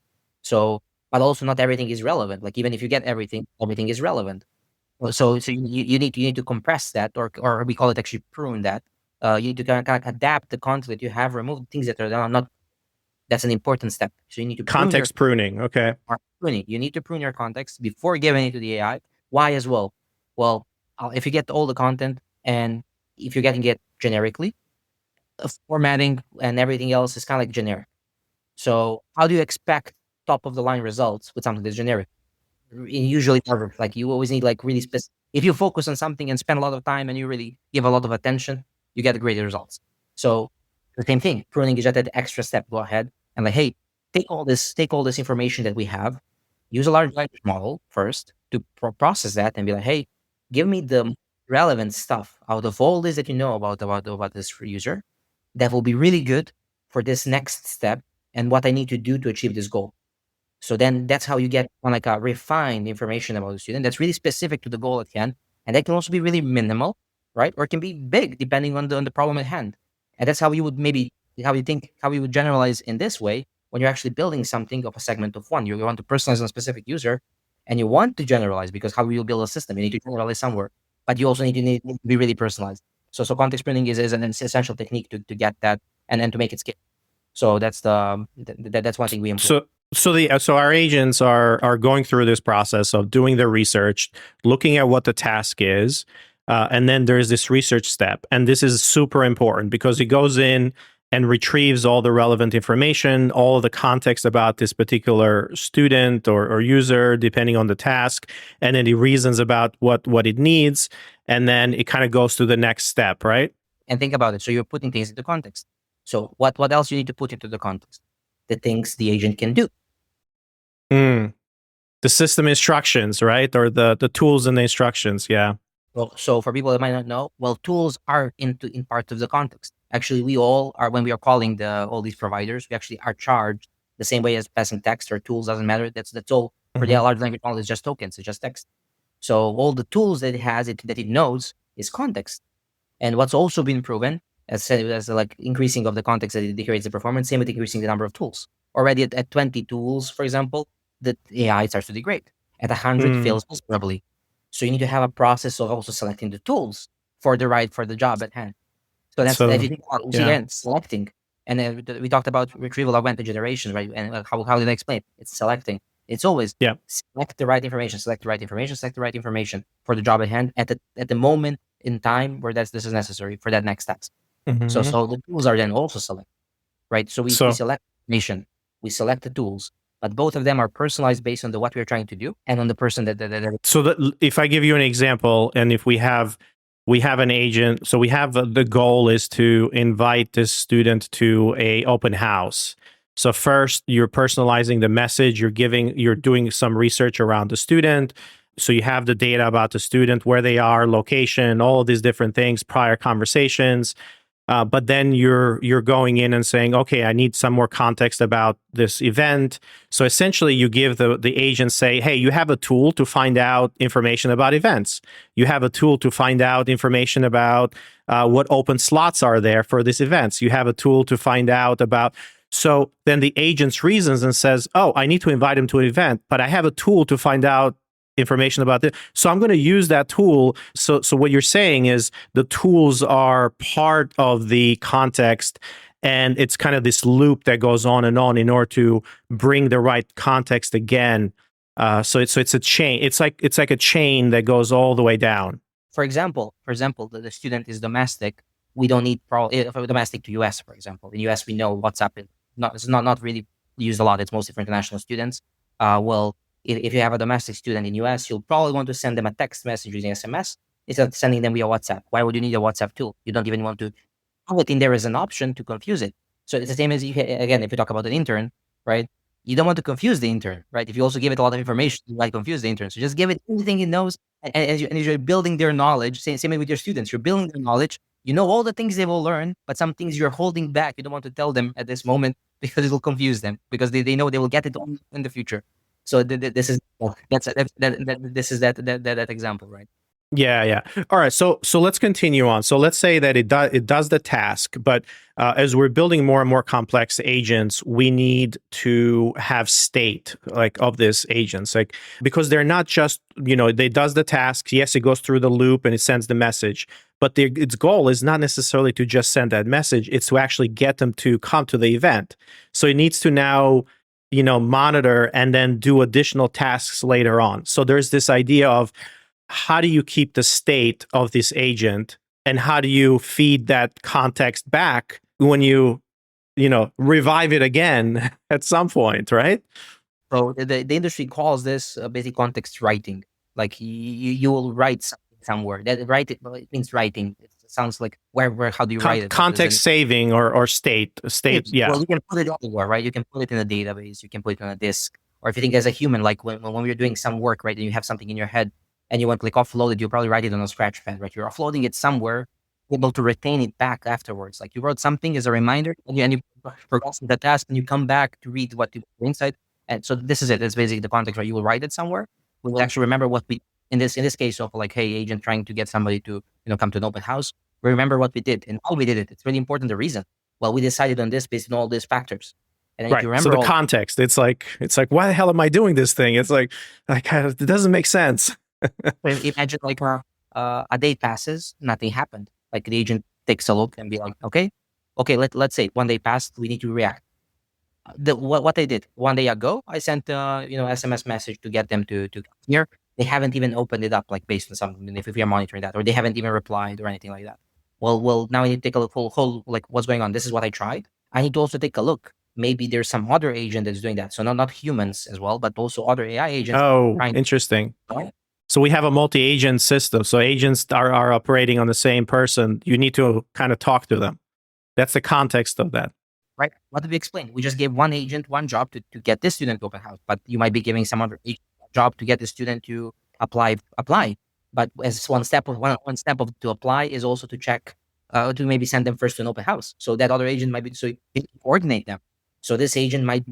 B: So, but also not everything is relevant. Like even if you get everything is relevant. So you need to compress that, or we call it actually prune that. You need to kind of adapt the content that you have, remove things that are not. That's an important step. So you need to
A: context pruning. Okay.
B: Pruning. You need to prune your context before giving it to the AI. Why as well? Well, if you get all the content and if you're getting it generically, formatting and everything else is kind of like generic. So how do you expect top of the line results with something that's generic? Usually never. Like you always need like really specific. If you focus on something and spend a lot of time and you really give a lot of attention, you get great results. So the same thing, pruning is just that extra step. Go ahead and like, hey, take all this information that we have, use a large language model first to process that and be like, hey, give me the relevant stuff out of all this that you know about this user that will be really good for this next step and what I need to do to achieve this goal. So then that's how you get like a refined information about the student that's really specific to the goal at hand. And that can also be really minimal, right? Or it can be big depending on the problem at hand. And that's how you would how you would generalize in this way when you're actually building something of a segment of one. You want to personalize on a specific user and you want to generalize, because how you build a system, you need to generalize somewhere, but you also need to be really personalized. So context pruning is an essential technique to get that and to make it scale. So that's that's one thing we employ.
A: So our agents are going through this process of doing their research, looking at what the task is, and then there's this research step, and this is super important because it goes in and retrieves all the relevant information, all of the context about this particular student or user, depending on the task, and then it reasons about what it needs, and then it kind of goes to the next step, right?
B: And think about it. So you're putting things into context. So what else you need to put into the context? The things the agent can do.
A: The system instructions, right? Or the tools and the instructions, yeah.
B: Well, so for people that might not know, well, tools are in part of the context. Actually, we all are, when we are calling all these providers, we actually are charged the same way as passing text or tools, doesn't matter. That's all. For the large language model, it's just tokens, it's just text. So all the tools that it has, that it knows, is context. And what's also been proven, as like increasing of the context that it decreases the performance, same with increasing the number of tools. Already at 20 tools, for example, the AI starts to degrade. At 100, fails miserably. So you need to have a process of also selecting the tools for the job at hand. So that's everything. Again, selecting. And then we talked about retrieval augmented generation, right? And how did I explain it? It's selecting. It's always select the right information, select the right information, select the right information for the job at hand at the moment in time where this is necessary for that next task. So the tools are then also selected, right? So we select information, we select the tools, but both of them are personalized based on what we're trying to do and on the person that.
A: So if I give you an example, and if we have an agent, so we have the goal is to invite this student to a open house. So first, you're personalizing the message. You're doing some research around the student. So you have the data about the student, where they are, location, all of these different things, prior conversations. But then you're going in and saying, okay, I need some more context about this event. So essentially, you give the agent, say, hey, you have a tool to find out information about events. You have a tool to find out information about what open slots are there for these events. You have a tool to find out about. So then the agent reasons and says, oh, I need to invite him to an event, but I have a tool to find out information about this. So I'm going to use that tool. So what you're saying is the tools are part of the context, and it's kind of this loop that goes on and on in order to bring the right context again. So it's a chain. It's like a chain that goes all the way down.
B: For example, the student is domestic. We don't need if we're domestic to US, for example. In US, we know WhatsApp it's not really used a lot. It's mostly for international students. Well, if you have a domestic student in US, you'll probably want to send them a text message using SMS instead of sending them via WhatsApp. Why would you need a WhatsApp tool? You don't even want to have it in there as an option to confuse it. So it's the same as again, if you talk about an intern, right? You don't want to confuse the intern, right? If you also give it a lot of information, you might confuse the intern. So just give it everything it knows, and as you're building their knowledge, same with your students, you're building their knowledge. You know all the things they will learn, but some things you're holding back. You don't want to tell them at this moment because it will confuse them because they know they will get it in the future. So this is that example, right?
A: Yeah. All right. So let's continue on. So let's say that it does the task, but as we're building more and more complex agents, we need to have state like of this agents, like because they're not just they does the task. Yes, it goes through the loop and it sends the message, but its goal is not necessarily to just send that message. It's to actually get them to come to the event. So it needs to now monitor and then do additional tasks later on. So there's this idea of how do you keep the state of this agent and how do you feed that context back when you revive it again at some point, right?
B: So the industry calls this basic context writing. Like you will write something somewhere. That it means writing. It sounds like where how do you write it?
A: Context saving or state. Yeah.
B: Well, you can put it anywhere, right? You can put it in a database. You can put it on a disk. Or if you think as a human, like when we're doing some work, right, and you have something in your head and you want to click offload it, you'll probably write it on a scratch pad, right? You're offloading it somewhere, able to retain it back afterwards. Like you wrote something as a reminder and you forgot the task and you come back to read what you put inside. And so this is it. It's basically the context, right? You will write it somewhere. We will actually remember what we in this case of like, hey, agent trying to get somebody to come to an open house. We remember what we did and how we did it. It's really important the reason. Well, we decided on this based on all these factors. And then
A: right.
B: If you remember
A: so the context, it's like why the hell am I doing this thing? It's like it doesn't make sense.
B: Imagine like a day passes, nothing happened. Like the agent takes a look and be like, okay, let's say 1 day passed, we need to react. What I did 1 day ago, I sent SMS message to get them to here. They haven't even opened it up, like based on something. If we are monitoring that, or they haven't even replied or anything like that. Well, now I need to take a look. Whole like what's going on. This is what I tried. I need to also take a look. Maybe there's some other agent that's doing that. So not humans as well, but also other AI agents.
A: Oh, interesting. So we have a multi-agent system. So agents are operating on the same person. You need to kind of talk to them. That's the context of that.
B: Right. What did we explain? We just gave one agent one job to get this student to open house, but you might be giving some other agent a job to get the student to apply. But as one step to apply is also to check, to maybe send them first to an open house. So that other agent might be, so you can coordinate them. So this agent might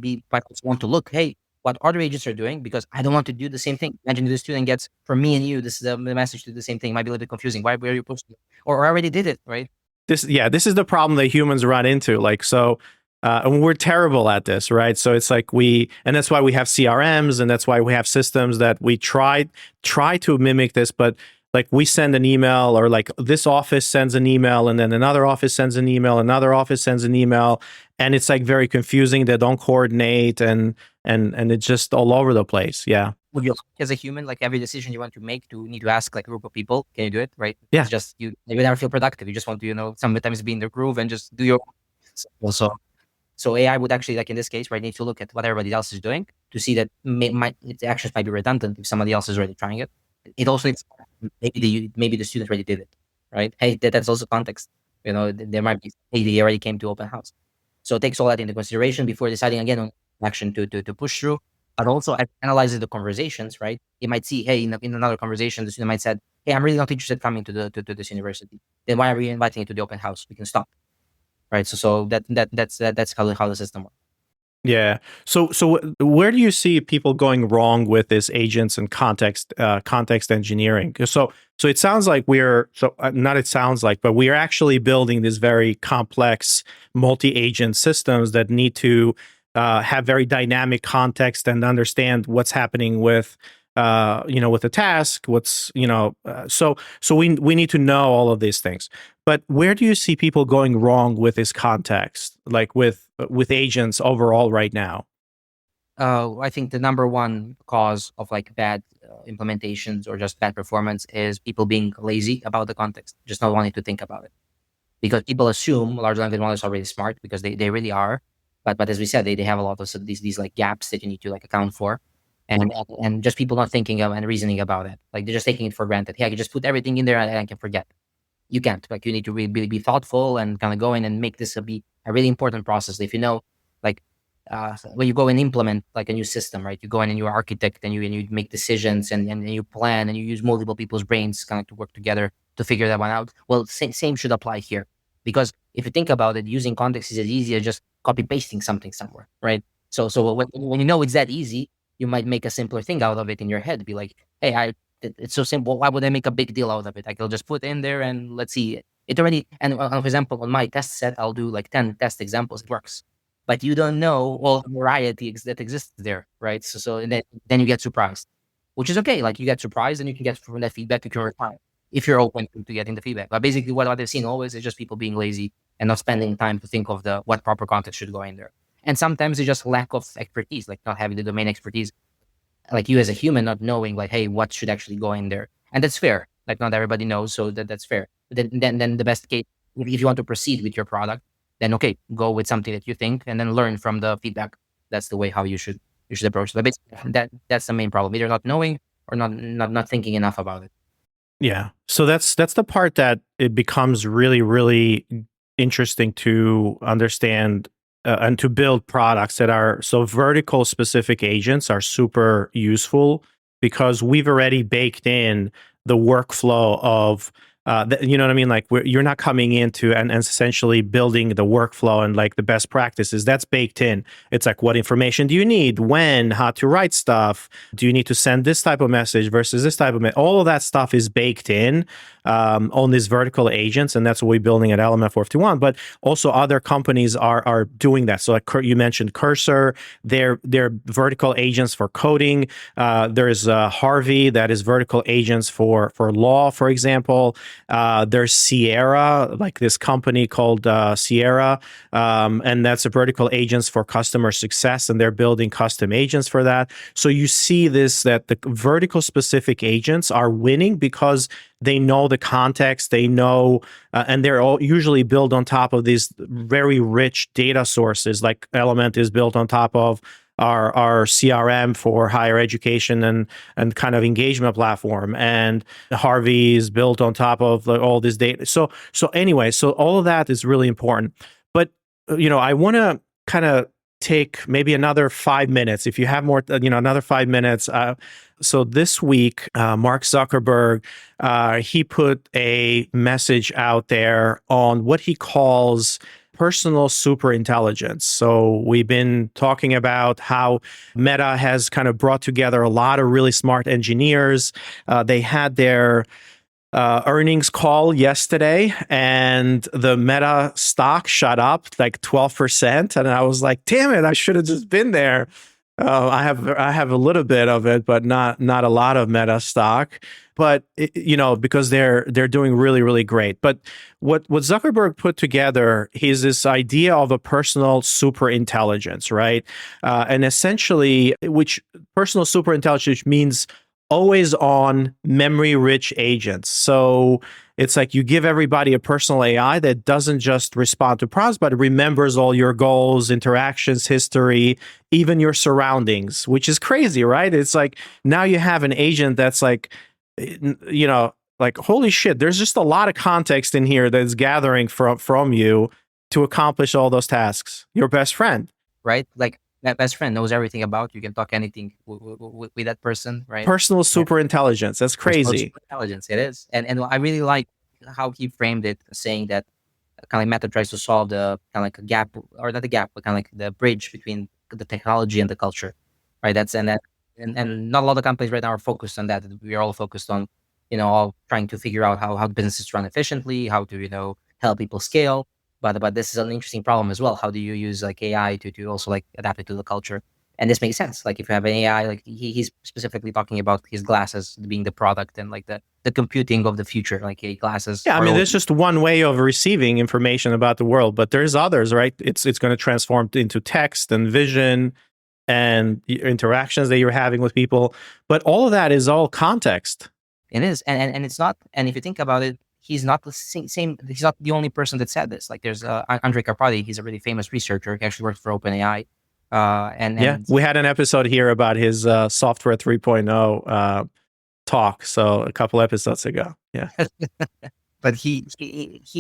B: want to look, hey, what other agents are doing, because I don't want to do the same thing. Imagine the student gets from me and you, this is the message to do the same thing. It might be a little bit confusing. Why are you posting it? Or I already did it, right?
A: This is the problem that humans run into. Like, so, and we're terrible at this, right? So it's like and that's why we have CRMs, and that's why we have systems that we try to mimic this, but like we send an email, or like this office sends an email, and then another office sends an email, another office sends an email, and it's like very confusing. They don't coordinate, and it's just all over the place. Yeah.
B: Would you, as a human, like every decision you want to make, to need to ask like a group of people, can you do it? Right?
A: Yeah.
B: It's just you never feel productive. You just want to, sometimes be in the groove and just do your also. So AI would actually, like in this case, right, need to look at what everybody else is doing to see that its actions might be redundant if somebody else is already trying it. It also needs, maybe the student already did it, right? Hey, that's also context. There might be, hey, they already came to open house. So it takes all that into consideration before deciding again on action to push through. But also analyzes the conversations, right? You might see, hey, in another conversation, the student might said, hey, I'm really not interested coming to this university. Then why are we inviting you to the open house? We can stop. right? So that's how the system works.
A: Yeah. So where do you see people going wrong with this agents and context engineering? So it sounds like not it sounds like, but we are actually building these very complex multi-agent systems that need to have very dynamic context and understand what's happening with with the task, so we need to know all of these things. But where do you see people going wrong with this context, like with agents overall right now?
B: I think the number one cause of like bad implementations or just bad performance is people being lazy about the context, just not wanting to think about it. Because people assume large language models are really smart because they really are. But as we said, they have a lot of these like gaps that you need to like account for. And just people not thinking of and reasoning about it. Like they're just taking it for granted. Hey, I can just put everything in there and I can forget. You can't. Like you need to really be thoughtful and kind of go in and make this be a really important process. If you know, like when you go and implement like a new system, right? You go in and you architect and you make decisions and you plan and you use multiple people's brains kind of to work together to figure that one out. Well, same should apply here because if you think about it, using context is as easy as just copy pasting something somewhere, right? So when you know it's that easy, you might make a simpler thing out of it in your head. Be like, hey, it's so simple. Why would I make a big deal out of it? I will just put in there and let's see. It already, and for example, on my test set, I'll do like 10 test examples. It works. But you don't know all the variety that exists there, right? So and then you get surprised, which is okay. Like you get surprised and you can get from that feedback, you can refine if you're open to getting the feedback. But basically, what I've seen always is just people being lazy and not spending time to think of the what proper content should go in there. And sometimes it's just lack of expertise, like not having the domain expertise like you as a human not knowing like hey what should actually go in there, and that's fair. Like not everybody knows, so that's fair. But then the best case, if you want to proceed with your product, then okay, go with something that you think and then learn from the feedback. That's the way how you should approach it. But basically, that's the main problem, either not knowing or not thinking enough about it.
A: Yeah. So that's the part that it becomes really, really interesting to understand and to build products that are so vertical specific agents are super useful because we've already baked in the workflow of you know what I mean? Like you're not coming into and essentially building the workflow and like the best practices that's baked in. It's like, what information do you need? When, how to write stuff? Do you need to send this type of message versus this type of message? All of that stuff is baked in on these vertical agents. And that's what we're building at Element 451. But also other companies are doing that. So like you mentioned Cursor, they're vertical agents for coding. There's Harvey that is vertical agents for law, for example. There's Sierra, like this company called Sierra, and that's a vertical agents for customer success, and they're building custom agents for that. So you see this, that the vertical specific agents are winning because they know the context, they know, and they're all usually built on top of these very rich data sources. Like Element is built on top of our CRM for higher education and kind of engagement platform, and Harvey is built on top of all this data. So anyway, so all of that is really important. But I want to kind of take maybe another 5 minutes if you have more, another 5 minutes. So this week, Mark Zuckerberg, he put a message out there on what he calls personal superintelligence. So we've been talking about how Meta has kind of brought together a lot of really smart engineers. They had their earnings call yesterday, and the Meta stock shot up like 12%. And I was like, damn it, I should have just been there. I have a little bit of it, but not a lot of Meta stock. But because they're doing really, really great. But what Zuckerberg put together is this idea of a personal superintelligence, right? And essentially, which personal superintelligence means always on memory rich agents. So it's like you give everybody a personal AI that doesn't just respond to prompts, but it remembers all your goals, interactions, history, even your surroundings, which is crazy, right? It's like now you have an agent that's like, like, holy shit, there's just a lot of context in here that's gathering from you to accomplish all those tasks. Your best friend.
B: Right? Like that best friend knows everything about you. Can talk anything with that person, right?
A: Personal superintelligence. That's crazy.
B: Intelligence, it is. And I really like how he framed it, saying that kind of method tries to solve the kind of like a gap, or not a gap, but kind of like the bridge between the technology and the culture, right? And not a lot of companies right now are focused on that. We are all focused on, all trying to figure out how businesses run efficiently, how to help people scale. But this is an interesting problem as well. How do you use like AI to also like adapt it to the culture? And this makes sense. Like if you have an AI, like he's specifically talking about his glasses being the product and like the computing of the future, like glasses
A: Yeah, I
B: are
A: mean,
B: all.
A: there's just one way of receiving information about the world, but there's others, right? It's going to transform into text and vision and interactions that you're having with people. But all of that is all context.
B: It is, and it's not. And if you think about it, he's not the same. He's not the only person that said this. Like there's Andre Karpathy. He's a really famous researcher. He actually works for OpenAI. And
A: Yeah, we had an episode here about his software 3.0 talk. So a couple episodes ago. Yeah.
B: but he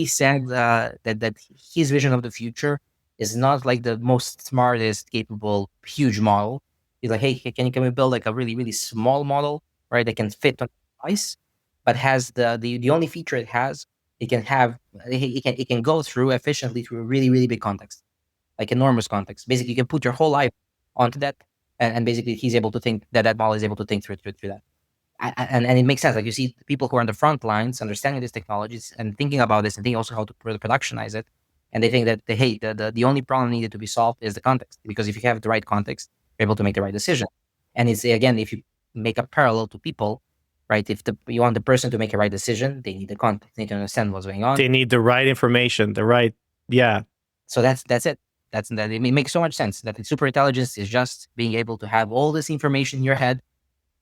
B: said that his vision of the future is not like the most smartest, capable, huge model. He's like, hey, can we build like a really really small model, right? That can fit on a device, but has the only feature it has, it can go through efficiently through a really really big context, like enormous context. Basically, you can put your whole life onto that, and basically he's able to think that model is able to think through that. And it makes sense. Like you see people who are on the front lines understanding these technologies and thinking about this and thinking also how to productionize it. And they think that, hey, the only problem needed to be solved is the context. Because if you have the right context, you're able to make the right decision. And it's, again, if you make a parallel to people, right? If you want the person to make a right decision, they need the context. They need to understand what's going on.
A: They need the right information, yeah.
B: So that's it. It makes so much sense that the superintelligence is just being able to have all this information in your head,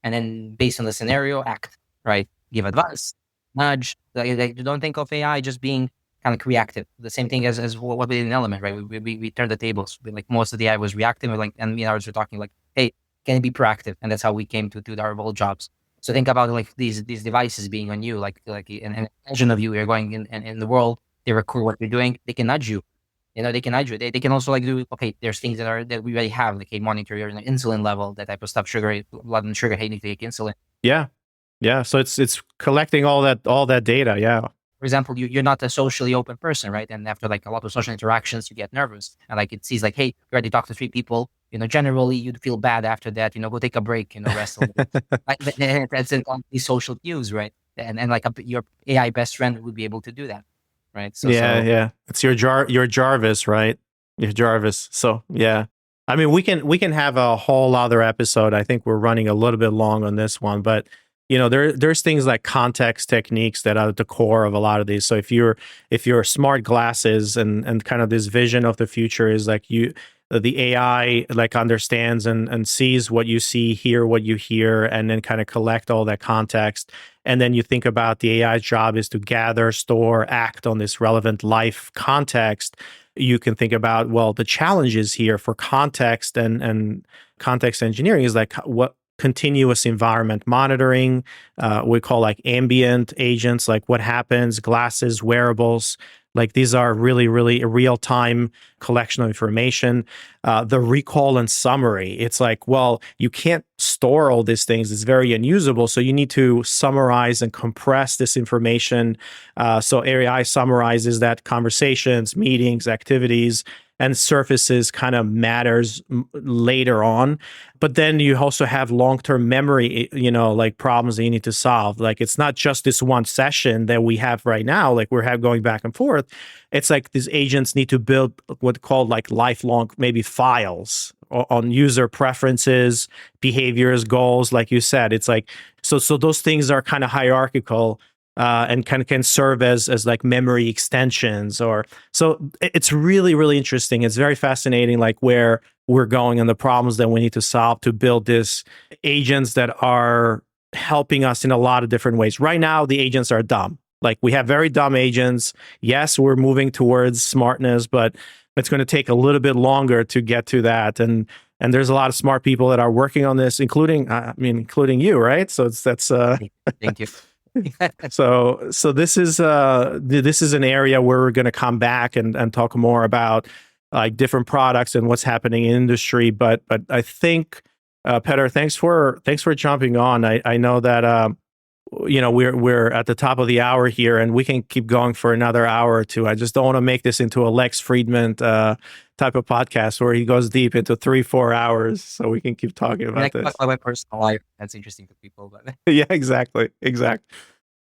B: and then based on the scenario, act, right? Give advice, nudge. Like, you don't think of AI just being kind of reactive. The same thing as what we did in Element, right? We turned the tables. Like most of the AI was reactive, and me and ours were talking like, hey, can it be proactive? And that's how we came to our whole jobs. So think about like these devices being on you, like an engine of you. You're going in the world. They record what you're doing. They can nudge you. They can nudge you. They can also like do, okay, there's things that we already have, like monitor your insulin level, that type of stuff, sugar, blood and sugar, hey, you need to take insulin.
A: Yeah. Yeah. So it's collecting all that data. Yeah.
B: For example, you're not a socially open person, right? And after like a lot of social interactions, you get nervous. And like it sees like, hey, you already talked to 3 people, generally you'd feel bad after that, go take a break, rest a little bit. Like, that's on these social cues, right? And like your AI best friend would be able to do that. Right.
A: Yeah. It's your Jarvis, right? Your Jarvis. So yeah. I mean, we can have a whole other episode. I think we're running a little bit long on this one, but there's things like context techniques that are at the core of a lot of these. So if you're smart glasses and kind of this vision of the future is like the AI like understands and sees what you see, hear what you hear, and then kind of collect all that context. And then you think about the AI's job is to gather, store, act on this relevant life context. You can think about, well, the challenges here for context and context engineering is like what continuous environment monitoring, we call like ambient agents, like what happens, glasses, wearables. Like these are really, really a real-time collection of information. The recall and summary, it's like, well, you can't store all these things. It's very unusable. So you need to summarize and compress this information. So AI summarizes that conversations, meetings, activities, and surfaces kind of matters later on. But then you also have long-term memory, like problems that you need to solve. Like it's not just this one session that we have right now, like we're going back and forth. It's like these agents need to build what called like lifelong, maybe files on user preferences, behaviors, goals, like you said. It's like, so those things are kind of hierarchical. And can serve as like memory extensions, or so it's really, really interesting. It's very fascinating, like where we're going and the problems that we need to solve to build these agents that are helping us in a lot of different ways. Right now, the agents are dumb. Like we have very dumb agents. Yes, we're moving towards smartness, but it's going to take a little bit longer to get to that. And there's a lot of smart people that are working on this, including you, right? So that's
B: thank you.
A: So this is an area where we're going to come back and talk more about like different products and what's happening in industry. But I think Petar, thanks for jumping on. I know that we're at the top of the hour here, and we can keep going for another hour or two. I just don't want to make this into a Lex Friedman type of podcast where he goes deep into 3-4 hours. So we can keep talking about this.
B: Talk about my personal life. That's interesting to people, but
A: Yeah, exactly.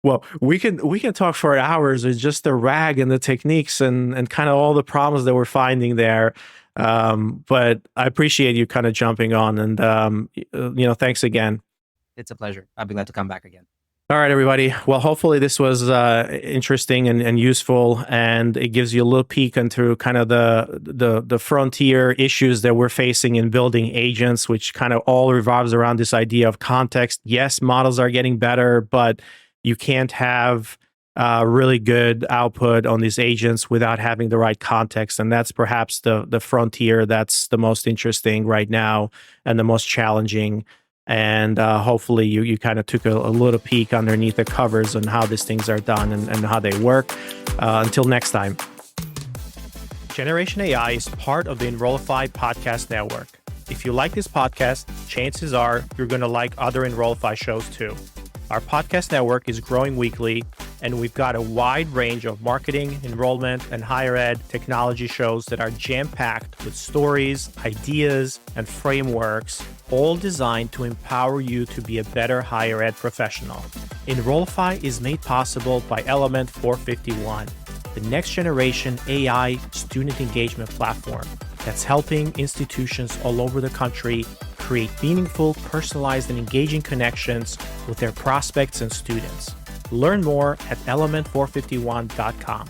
A: Well, we can talk for hours with just the RAG and the techniques and kind of all the problems that we're finding there. But I appreciate you kind of jumping on, and thanks again.
B: it's a pleasure. I'll be glad to come back again.
A: All right, everybody. Well, hopefully this was interesting and useful, and it gives you a little peek into kind of the frontier issues that we're facing in building agents, which kind of all revolves around this idea of context. Yes, models are getting better, but you can't have really good output on these agents without having the right context, and that's perhaps the frontier that's the most interesting right now and the most challenging. And hopefully you kind of took a little peek underneath the covers on how these things are done and how they work. Until next time. Generation AI is part of the Enrollify podcast network. If you like this podcast, chances are you're going to like other Enrollify shows too. Our podcast network is growing weekly, and we've got a wide range of marketing, enrollment, and higher ed technology shows that are jam-packed with stories, ideas, and frameworks, all designed to empower you to be a better higher ed professional. Enrollify is made possible by Element 451, the next generation AI student engagement platform that's helping institutions all over the country create meaningful, personalized, and engaging connections with their prospects and students. Learn more at element451.com.